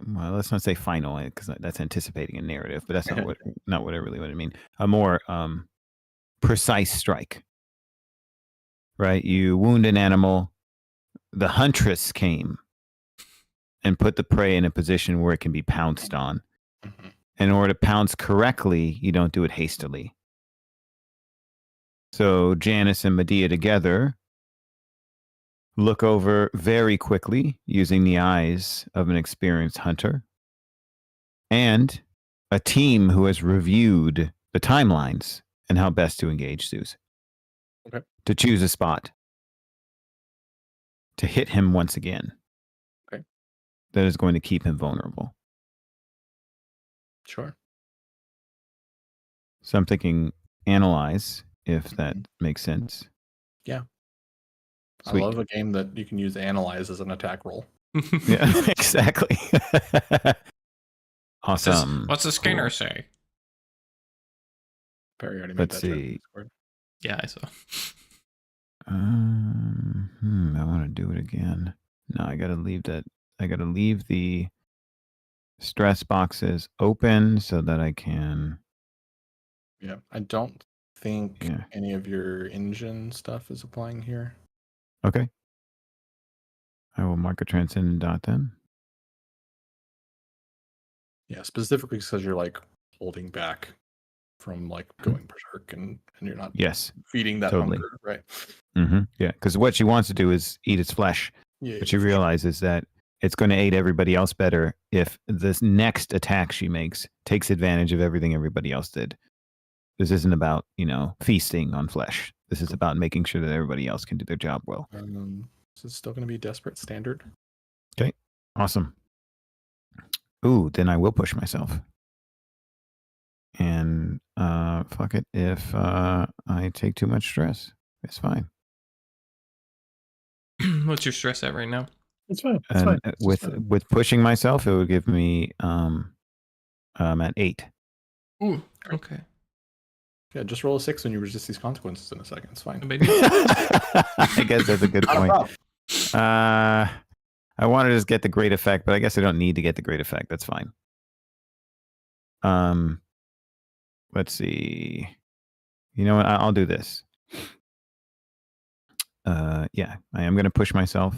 well, let's not say final because that's anticipating a narrative, but that's not what I really want to mean. A more precise strike, right? You wound an animal, the huntress came and put the prey in a position where it can be pounced on. Mm-hmm. In order to pounce correctly, you don't do it hastily. So Janice and Medea together look over very quickly using the eyes of an experienced hunter and a team who has reviewed the timelines and how best to engage Zeus. Okay. To choose a spot to hit him once again. Okay. That is going to keep him vulnerable. Sure. So I'm thinking analyze, if that makes sense. Yeah. Sweet. I love a game that you can use analyze as an attack roll. Yeah, exactly. Awesome. What's the scanner say? Perry already made Let's that joke. see. Yeah, I saw. I want to do it again. No, I gotta leave that. I gotta leave the stress boxes open so that I can. Yeah, I don't think Yeah. any of your engine stuff is applying here. Okay. I will mark a transcendent dot then. Yeah, specifically because you're like holding back from like going berserk and you're not Yes. feeding that Totally. hunger, right? Mm-hmm. Yeah, because what she wants to do is eat its flesh, Yeah. but she realizes that it's going to aid everybody else better if this next attack she makes takes advantage of everything everybody else did. This isn't about, feasting on flesh. This is about making sure that everybody else can do their job well. Is it still going to be desperate standard? Okay, awesome. Ooh, then I will push myself. And fuck it if I take too much stress. It's fine. What's your stress at right now? It's fine. It's And fine. It's just fine. with pushing myself, it would give me at 8. Ooh, okay. Yeah, just roll a 6 when you resist these consequences in a second. It's fine. I guess that's a good Not a point. problem. I want to just get the great effect, but I guess I don't need to get the great effect. That's fine. Let's see. You know what? I'll do this. Yeah, I am going to push myself.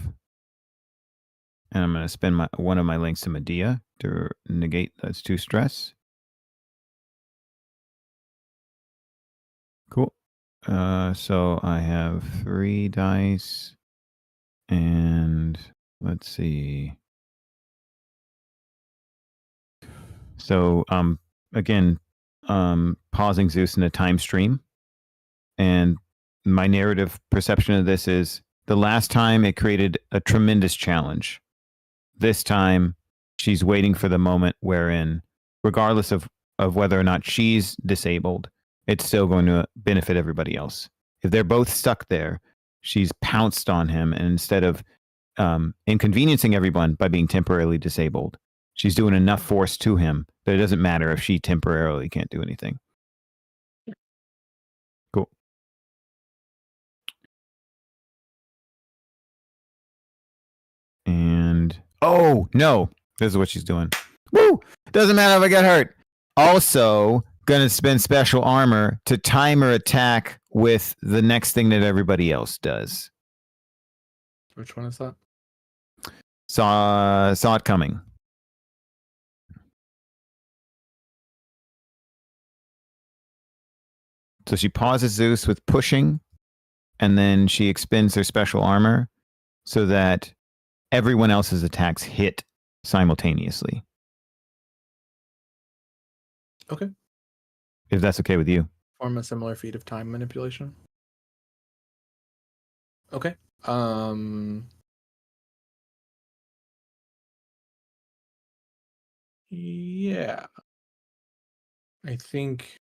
And I'm going to spend one of my links to Medea to negate those 2 stress. Cool. So I have 3 dice. And let's see. So again, pausing Zeus in a time stream. And my narrative perception of this is the last time it created a tremendous challenge. This time she's waiting for the moment wherein, regardless of whether or not she's disabled, it's still going to benefit everybody else. If they're both stuck there, she's pounced on him, and instead of inconveniencing everyone by being temporarily disabled, she's doing enough force to him that it doesn't matter if she temporarily can't do anything. Cool. And oh no, this is what she's doing. Woo! Doesn't matter if I get hurt. Also, gonna spend special armor to time her attack with the next thing that everybody else does. Which one is that? Saw it coming. So she pauses Zeus with pushing, and then she expends her special armor so that everyone else's attacks hit simultaneously. Okay. If that's okay with you. Form a similar feat of time manipulation. Okay. Yeah. I think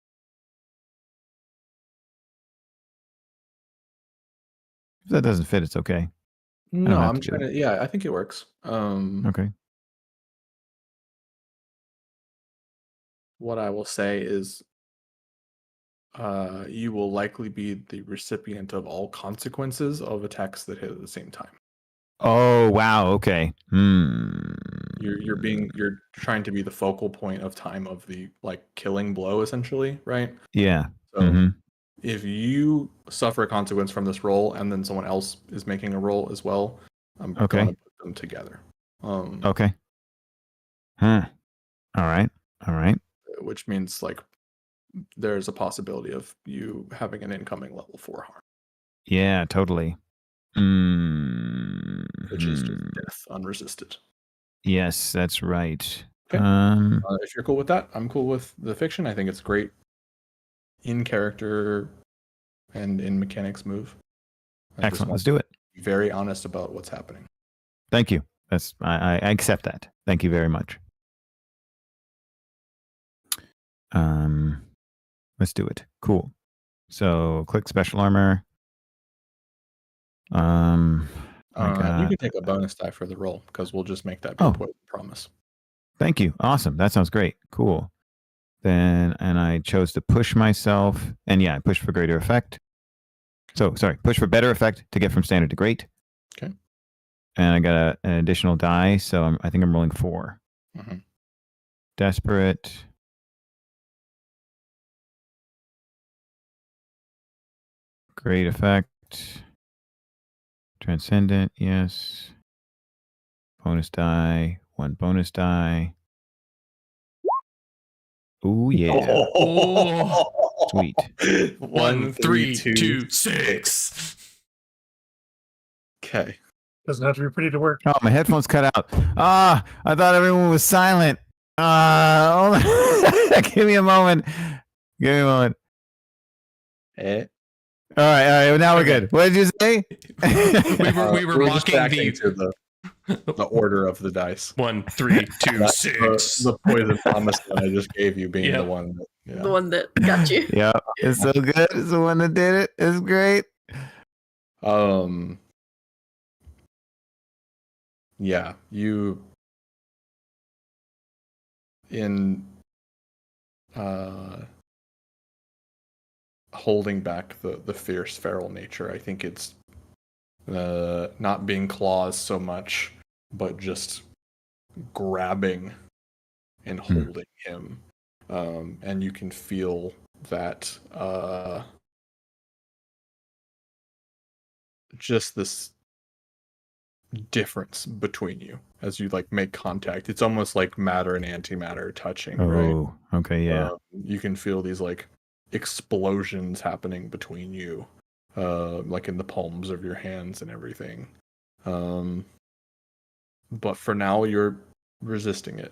If that doesn't fit, it's okay. no, have I'm to do trying to yeah, I think it works. Okay. What I will say is you will likely be the recipient of all consequences of attacks that hit at the same time. Oh wow. Okay. You're trying to be the focal point of time of the like killing blow, essentially, right? Yeah. So Mhm. if you suffer a consequence from this roll, and then someone else is making a roll as well, I'm Okay. going to put them together. Okay. Huh. All right. All right. Which means like there's a possibility of you having an incoming level 4 harm, Yeah. Totally. which is just Mhm. death unresisted. Yes, that's right. Okay. If you're cool with that, I'm cool with the fiction. I think it's great in character and in mechanics move. I just Excellent. want Let's do it. to be very honest about what's happening. Thank you. That's I accept that. Thank you very much. Let's do it. Cool. So click special armor. I You got. can take a bonus die for the roll because we'll just make that be a Oh. poison promise. Thank you. Awesome. That sounds great. Cool. Then and I chose to push myself, and yeah, I pushed for greater effect. So sorry, push for better effect to get from standard to great. Okay. And I got an additional die, so I think I'm rolling 4. Mhm. Desperate. Great effect. Transcendent, yes. Bonus die. 1 bonus die. Ooh, yeah. Sweet. 1, 3, 2, 6. Okay. Doesn't have to be pretty to work. Oh, my headphones cut out. Ah, I thought everyone was silent. Hold on. Give me a moment. Give me a moment. All right. Now we're Okay. good. What did you say? We were We're just mocking reacting the to the order of the dice. 1, 3, 2, That's 6. the poison promise that I just gave you being Yep. the one that, yeah. The one that got you. Yeah, it's so good. It's the one that did it. It's great. Yeah, you in holding back the fierce feral nature. I think it's not being claws so much, but just grabbing and holding him. And you can feel that just this difference between you as you like make contact. It's almost like matter and antimatter touching, right? Oh, okay, yeah. You can feel these like explosions happening between you, like in the palms of your hands and everything. But for now, you're resisting it.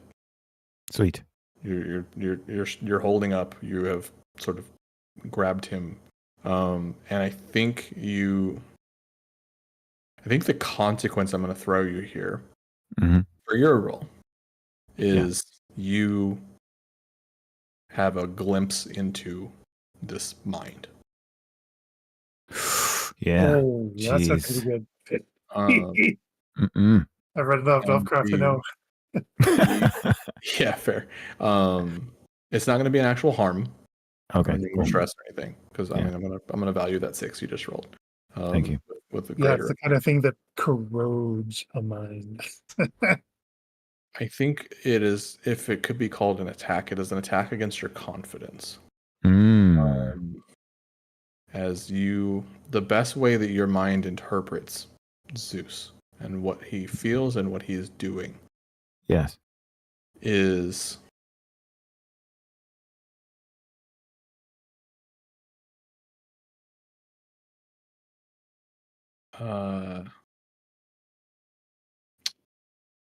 Sweet. You're holding up. You have sort of grabbed him, and I think the consequence I'm going to throw you here for your roll is you have a glimpse into this mind. Yeah. Oh, that's not Jeez. gonna be good. Mm-mm. I've read enough Lovecraft to know. Yeah, fair. It's not going to be an actual harm. Okay. Or Cool. stress or anything, because Yeah. I'm gonna value that 6 you just rolled. Thank you. With the Yeah, greater, it's the kind of thing that corrodes a mind. I think it is. If it could be called an attack, it is an attack against your confidence. As the best way that your mind interprets Zeus and what he feels and what he is doing Yes. is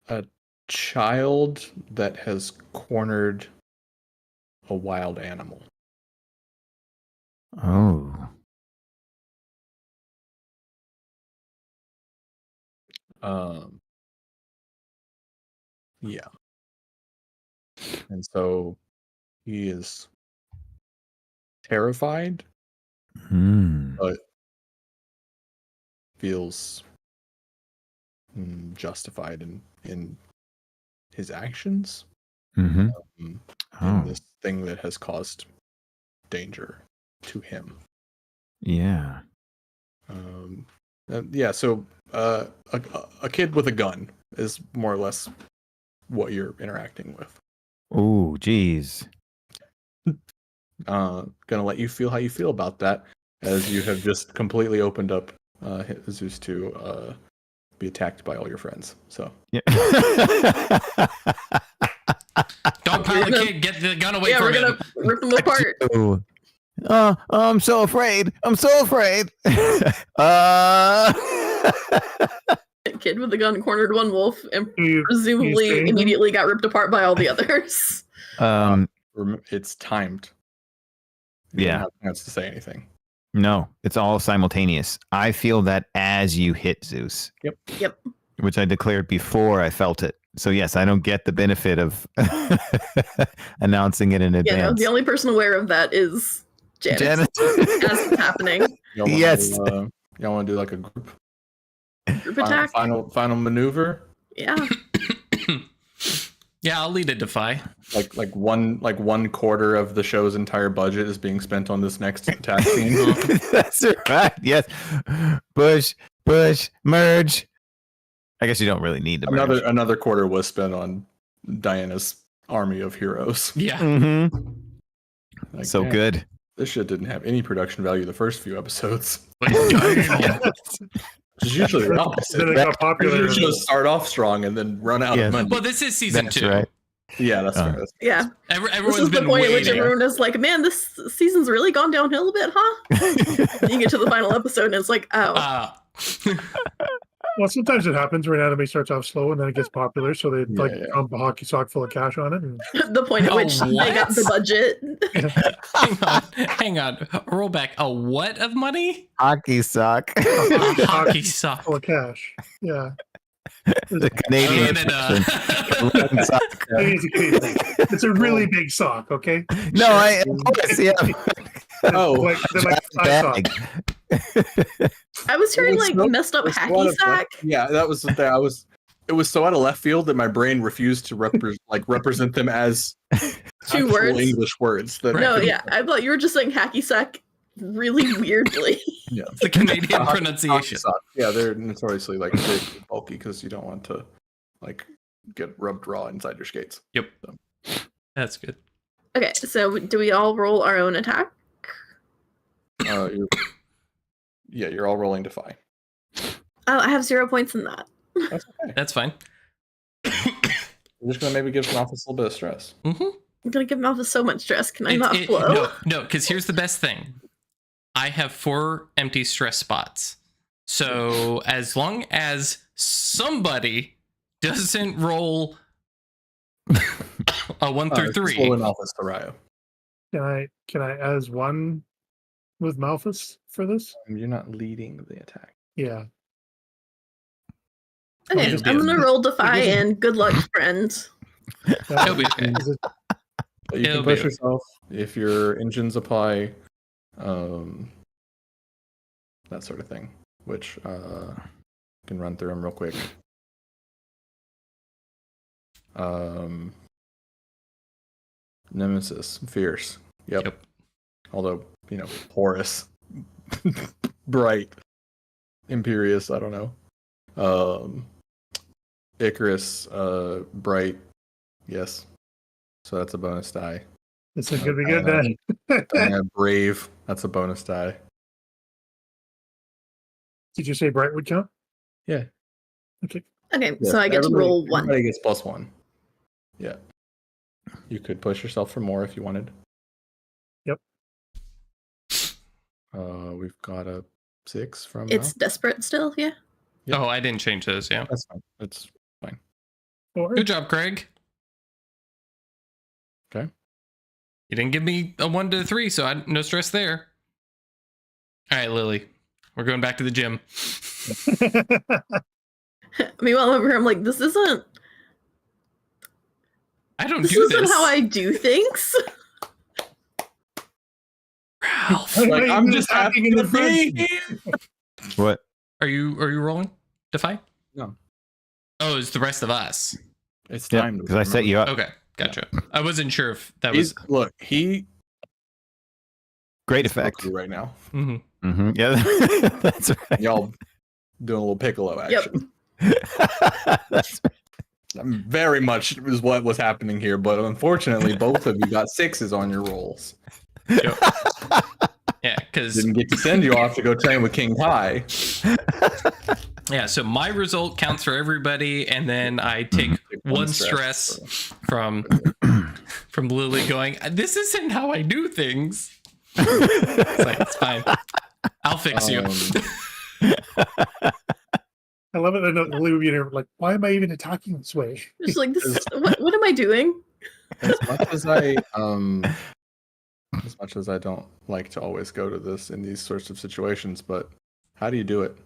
a child that has cornered a wild animal. Oh. Yeah. And so he is terrified, but feels justified in his actions Mm-hmm. in Oh. this thing that has caused danger to him. Yeah. Yeah, so a kid with a gun is more or less what you're interacting with. Ooh, geez. Gonna let you feel how you feel about that, as you have just completely opened up Jesus to be attacked by all your friends. So Yeah. Don't pile the kid. Get the gun away Yeah, from we're him. gonna rip them apart. Ooh. I'm so afraid. I'm so afraid. Kid with the gun cornered one wolf and You presumably save them? immediately got ripped apart by all the others. it's timed. You Yeah. don't have a chance to say anything. No, it's all simultaneous. I feel that as you hit Zeus. Yep. Which I declared before I felt it. So yes, I don't get the benefit of announcing it in Yeah, no, advance. the only person aware of that is Janice. Janice. As it's happening. Y'all wanna Yes. do, y'all want to do like a group Group attack. final maneuver? Yeah. Yeah, I'll lead a defy. Like one quarter of the show's entire budget is being spent on this next attack scene. That's right. Yes. Push, merge. I guess you don't really need to merge. Another quarter was spent on Diana's army of heroes. Yeah. Mm-hmm. Like, So man, good. This shit didn't have any production value the first few episodes. But damn. It's usually the opposite. Then it got popular. Usually just start off strong and then run out Yes. of money. Well, this is season That's 2. right. Yeah, that's fair. That's fair. Yeah. This Everyone's is the been point at which waiting. everyone is like, man, this season's really gone downhill a bit, huh? You get to the final episode and it's like, oh. Well, sometimes it happens where an anime starts off slow and then it gets popular, so they Yeah. dump a hockey sock full of cash on it. And The point at Oh, which they got what? the budget. Hang on. Roll back. A what of money? Hockey sock. A hockey sock. full of cash. Yeah. The Canadian Canada. version. Sock. It's a really big sock, okay? No, of course, yeah. Oh, They're like size sock. Bag. I was hearing It's like so- messed up it's so out hacky of sack. left- Yeah, that was the thing. It was so out of left field that my brain refused to represent them as Two actual words. English words. That No, yeah. I thought you were just saying hacky sack really weirdly. yeah. The Canadian Hockey pronunciation. sock. Yeah, they're notoriously like big and bulky because you don't want to like get rubbed raw inside your skates. Yep. That's good. Okay, so do we all roll our own attack? You're all rolling defy. Oh, I have 0 points in that. That's okay. That's fine. We're just gonna maybe give Malphus a little bit of stress. Mm-hmm. I'm gonna give Malphus so much stress. Can I not flow? No, because here's the best thing. I have 4 empty stress spots. So as long as somebody doesn't roll a 1 through 3. Rolling Malphus, Saraia. Can I as one with Malphus for this? You're not leading the attack. Yeah. Okay, Just I'm do it. gonna roll defy and good luck, friends. It'll be okay. Is it- But you It'll can be push okay. yourself if your engines apply, that sort of thing. Which can run through them real quick. Nemesis, fierce. Yep. Although porous, bright, imperious. I don't know. Icarus, bright. Yes. So that's a bonus die. It's gonna be good then. And brave. That's a bonus die. Did you say Bright would count? Yeah. Okay, Yeah, so I get to roll 1. Everybody gets +1. Yeah. You could push yourself for more if you wanted. Yep. We've got a 6 from. It's desperate still, yeah. Yep. Oh, I didn't change those, yeah. That's fine. It's Or Good job, Craig. Okay. You didn't give me a 1 to 3, so no stress there. All right, Lily. We're going back to the gym. Meanwhile, over here, I'm like, this isn't I don't this do isn't this. how I do things. Ralph. like, I'm just attacking happy in to the be front. here. What? Are you rolling? Defy? No. Oh, it's the rest of us. It's Yeah, time because I set you up. Okay, gotcha. I wasn't sure if that was. He Great he's effect. up to right now. Mhm. Yeah, that's right. Y'all doing a little piccolo Yep. action. That's Very much is what was happening here, but unfortunately, both of you got 6s on your rolls. Yeah, because Didn't get to send you off to go train with King Kai. yeah, so my result counts for everybody, and then I take one stress from Lily going, "This isn't how I do things." It's like, it's fine. I'll fix you. I love it. I know Lily are like, why am I even attacking this way? Just like this. What am I doing? As much as I don't like to always go to this in these sorts of situations, but how do you do it?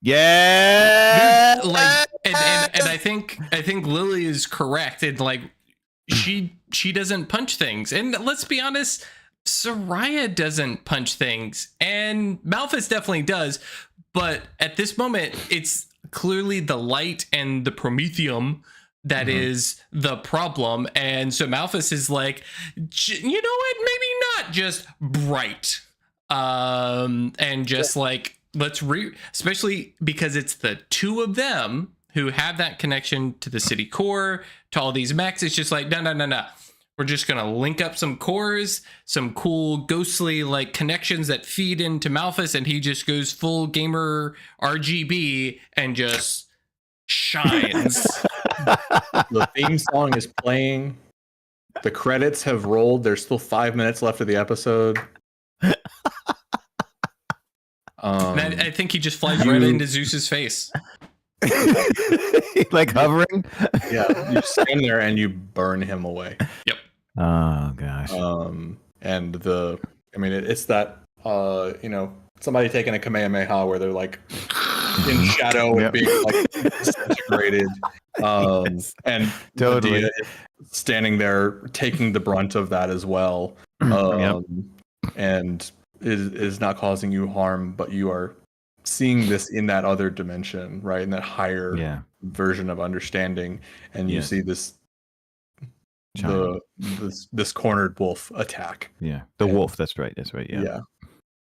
yeah. Dude, like, and I think Lily is correct, and like she doesn't punch things, and let's be honest, Saraia doesn't punch things, and Malphus definitely does, but at this moment it's clearly the light and the promethium that is the problem. And so Malphus is like, you know what, maybe not just bright, and just like, let's especially because it's the two of them who have that connection to the city core, to all these mechs. It's just like, no. We're just going to link up some cores, some cool ghostly like connections that feed into Malphus, and he just goes full gamer RGB and just shines. The theme song is playing. The credits have rolled. There's still 5 minutes left of the episode. And I think he just flies right into Zeus's face. Like hovering. Yeah, you stand there and you burn him away. Yep. Oh gosh. And it's that somebody taking a Kamehameha where they're like in shadow and being like disintegrated. And Totally. Medea is standing there taking the brunt of that as well. And is not causing you harm, but you are seeing this in that other dimension, right? In that higher version of understanding, and you see this this cornered wolf attack. Yeah, the wolf. That's right. Yeah.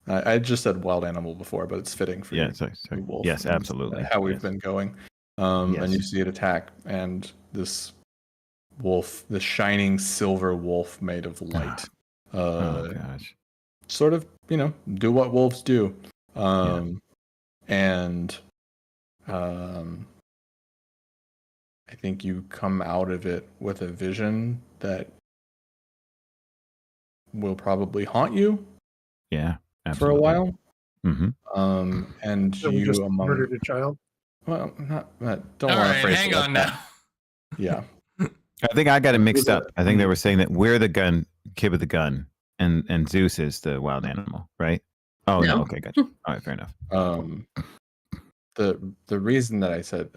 I just said wild animal before, but it's fitting for Sorry. wolf. Yes, absolutely. How we've been going. And you see it attack, and this wolf, this shining silver wolf made of light. Oh gosh. Sort of, do what wolves do. And I think you come out of it with a vision that will probably haunt you. Yeah, for absolutely. a while. Mm-hmm. And So we you just among murdered a child. well, not don't All want to right, phrase hang it like on that. now. Yeah, I think I got it mixed up. I think they were saying that we're the kid with the gun, and Zeus is the wild animal, right? Oh no. Okay, gotcha. All right, fair enough. The reason that I said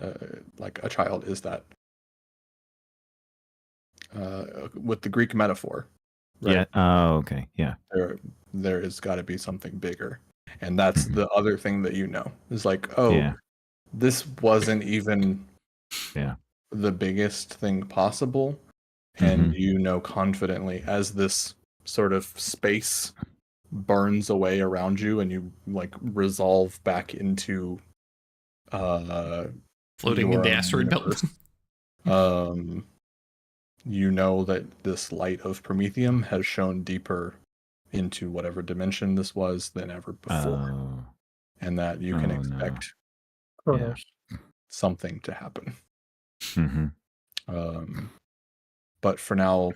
like a child is that with the Greek metaphor, right? Yeah. Oh, okay. Yeah. There has got to be something bigger, and that's the other thing that is like, this wasn't even the biggest thing possible, and confidently as this sort of space burns away around you, and you like resolve back into floating in the asteroid belt. You know that this light of Promethium has shown deeper into whatever dimension this was than ever before, and that you can expect something to happen. But for now,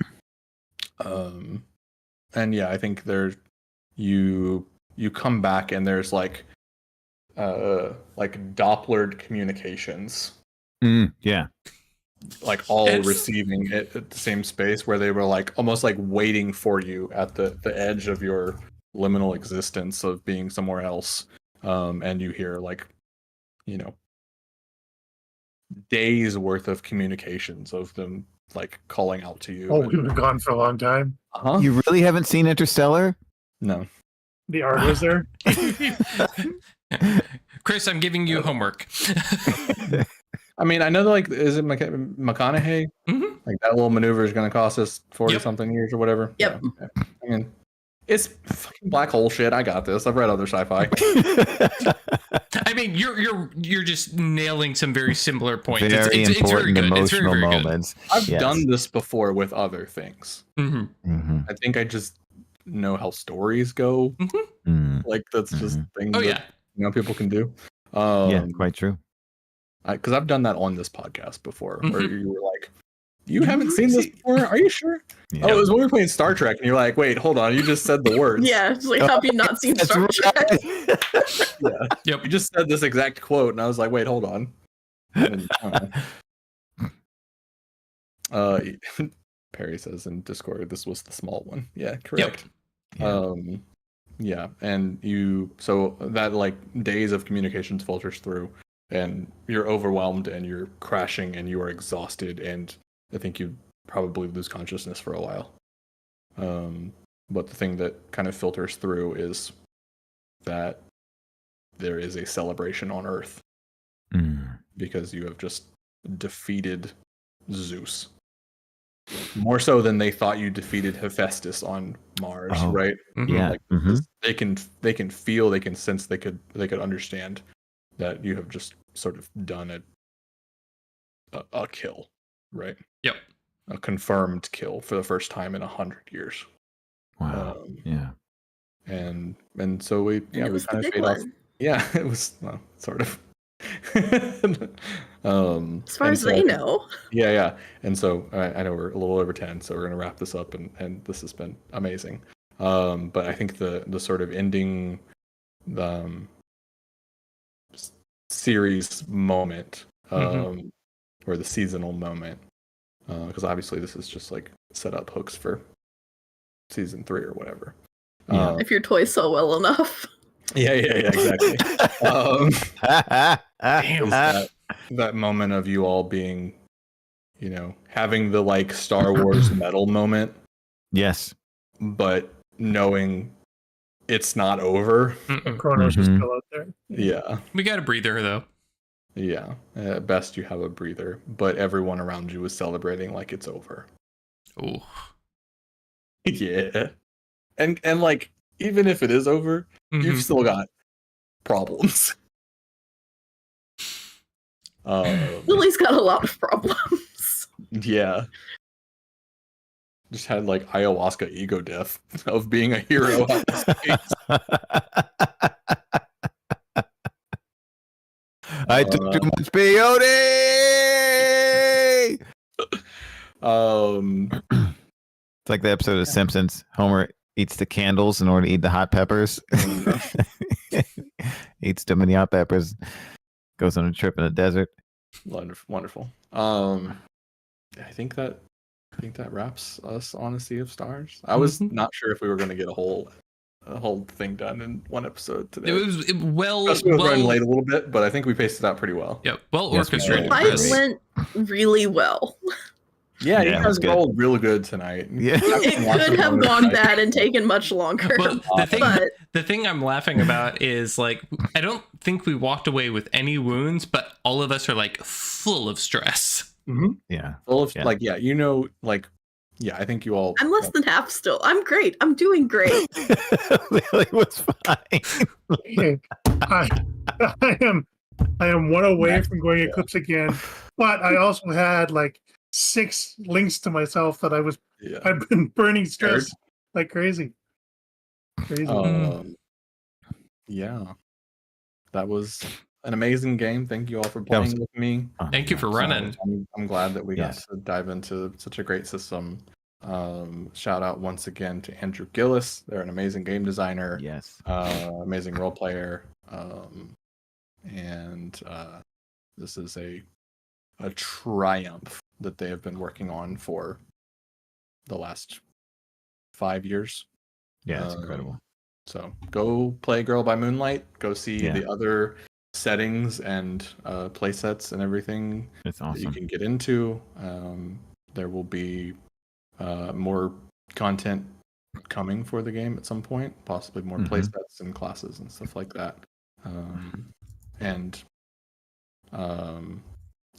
and I think you come back, and there's like Dopplered communications. Like all receiving it at the same space, where they were like almost like waiting for you at the edge of your liminal existence of being somewhere else. And you hear like, days worth of communications of them like calling out to you. Oh, we've been gone for a long time. You really haven't seen Interstellar? No. The Argo's there. Chris, I'm giving you homework. I mean, I know that, like, is it McConaughey? Like that little maneuver is going to cost us 40 something years or whatever. Yep. Yeah. I mean, It's fucking black hole shit. I got this. I've read other sci-fi. I mean, you're just nailing some very similar points. Very It's very important good. emotional It's very, very good. moments. I've Yes. done this before with other things. Mm-hmm. Mm-hmm. I think I just know how stories go. Mm. Like that's just things Oh that yeah. people can do. Yeah, quite true. Because I've done that on this podcast before, where Mhm. you were like, "You haven't seen this before? Are you sure?" Yeah. Oh, it was when we were playing Star Trek, and you're like, "Wait, hold on, you just said the words." Yeah, it's like, have you not seen That's Star Trek? Yeah. Yep. You just said this exact quote, and I was like, "Wait, hold on." And, Perry says in Discord, "This was the small one." Yeah, correct. Yeah. Yeah, and so that like days of communications filters through, and you're overwhelmed, and you're crashing, and you are exhausted, and I think you probably lose consciousness for a while. But the thing that kind of filters through is that there is a celebration on Earth Mm. because you have just defeated Zeus. More so than they thought you defeated Hephaestus on Mars, Oh. right? Mhm. Yeah. Like Mhm. they can feel, they can sense, they could understand that you have just sort of done a kill, right? Yep. A confirmed kill for the first time in 100 years. Wow. Yeah. And so we And it was the kind of big fade off. one. Yeah, it was sort of. As far as they know. Yeah. And so I know we're a little over 10, so we're gonna wrap this up, and this has been amazing. But I think the sort of ending series moment, or the seasonal moment, because obviously this is just like set up hooks for season 3 or whatever. Yeah. If your toys sell well enough. Yeah, exactly. Damn. Is that moment of you all being, having the like Star Wars medal moment, Yes. but knowing it's not over. Mm-mm. Chronos is Mhm. still out there. Yeah. We got a breather though. Yeah. At best you have a breather, but everyone around you is celebrating like it's over. Oh. Yeah. And like, even if it is over, you've still got problems. Lily's got a lot of problems. Yeah. Just had like ayahuasca ego death of being a hero out in space. I took too much peyote. It's like the episode of Simpsons. Homer eats the candles in order to eat the hot peppers. Eats too many hot peppers. Goes on a trip in the desert. Wonderful. I think that wraps us on A Sea of Stars. I was not sure if we were going to get a whole thing done in one episode today. It was well Especially running late a little bit, but I think we paced it out pretty well. Yep. Well Yes, we orchestrated. did. I Chris. went really well. Yeah, Yeah, you it guys was good. rolled really good tonight. Yeah. It could have gone bad and taken much longer. Well, but the thing I'm laughing about is like I don't think we walked away with any wounds, but all of us are like full of stress. Yeah. Full of Yeah. I think you all. I'm less than half still. I'm great. I'm doing great. Lily was fine. Okay. I am one away from going Eclipse again, but I also had like 6 links to myself that I've been burning stress like crazy. Yeah, that was an amazing game. Thank you all for playing with me. Thank you for running. I'm glad that we Yes. got to dive into such a great system. Shout out once again to Andrew Gillis. They're an amazing game designer. Yes. Amazing role player. And this is a triumph that they have been working on for the last 5 years. Yeah, it's incredible. So go play Girl by Moonlight. Go see Yeah. the other settings and play sets and everything It's that you awesome. can get into. There will be more content coming for the game at some point, possibly more play sets and classes and stuff like that.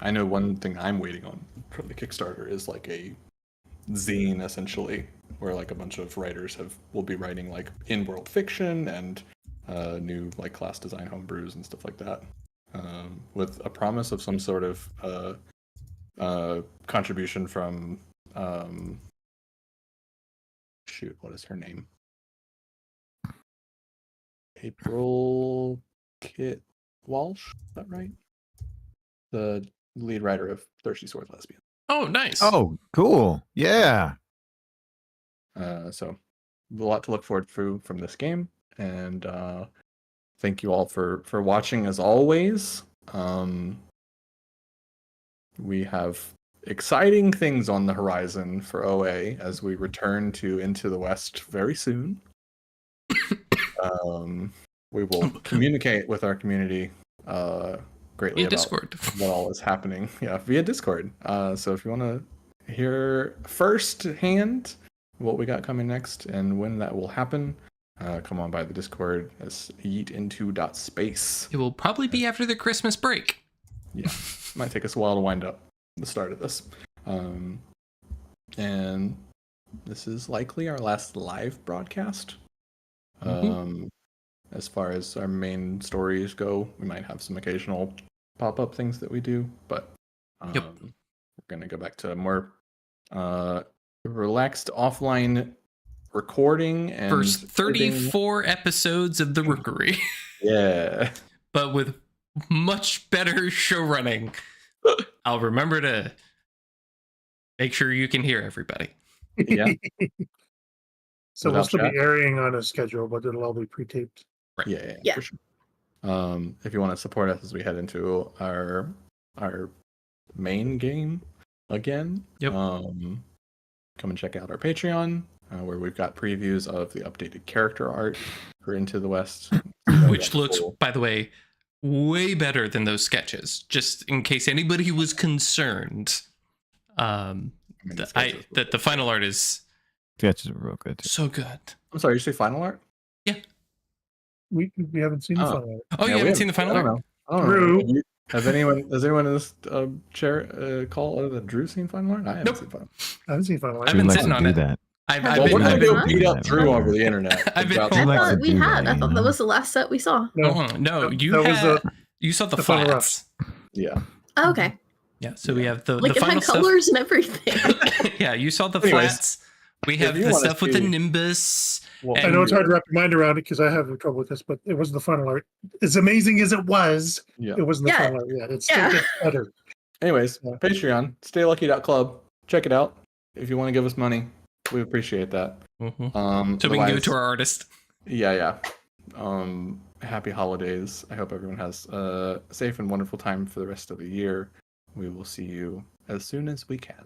I know one thing I'm waiting on from the Kickstarter is like a zine, essentially, where like a bunch of writers will be writing like in-world fiction and new like class design homebrews and stuff like that, with a promise of some sort of contribution from shoot, what is her name? April Kit Walsh, is that right? The lead writer of Thirsty Sword Lesbian. Oh, nice. Oh, cool. Yeah. So a lot to look forward to from this game, and thank you all for watching as always. We have exciting things on the horizon for OA as we return to Into the West very soon. We will communicate with our community greatly Via about Discord. what all is happening. Yeah, via Discord. So if you want to hear firsthand what we got coming next and when that will happen, come on by the Discord as yeetinto.space. It will probably be after the Christmas break. Yeah, might take us a while to wind up the start of this. And this is likely our last live broadcast. As far as our main stories go, we might have some occasional pop-up things that we do, but we're going to go back to more relaxed offline recording and First 34 episodes of The Rookery. Yeah. But with much better show running. I'll remember to make sure you can hear everybody. Yeah. So we'll Without still chat? be airing on a schedule, but it'll all be pre-taped. Right. Yeah, for sure. If you want to support us as we head into our main game again, come and check out our Patreon, where we've got previews of the updated character art for Into the West, Which looks, by the way, way better than those sketches. Just in case anybody was concerned, that the final art is Sketches are real good too. so good. I'm sorry, you say final art? We haven't seen the Oh. final art. Oh, Yeah, you we haven't seen the final I don't art? know. I don't Drew. know. Has anyone in this chair call other than Drew seen final art? I haven't Nope. seen final art. I haven't seen final art. I've been Drew likes sitting to on do it. that. I've Well, been, we're I've not been, doing beat up Drew over the internet. I've been- about- Drew I likes thought to we do had. that, I thought that was the last set we saw. No, no, you that was had, you saw the the final flats. Yeah. Oh, okay. Yeah, so we have the Like it final had stuff. colors and everything. Yeah, you saw the Anyways, flats. We have you the wanna stuff with the see- Nimbus. Well, I know it's hard to wrap your mind around it because I have trouble with this, but it wasn't the final art. As amazing as it was, Yeah. it wasn't the Yeah. final art yet. It still Yeah. gets better. Anyways, Yeah. Patreon, staylucky.club. Check it out. If you want to give us money, we appreciate that. Mhm. So So we can give it to our artist. Yeah. Happy holidays. I hope everyone has a safe and wonderful time for the rest of the year. We will see you as soon as we can.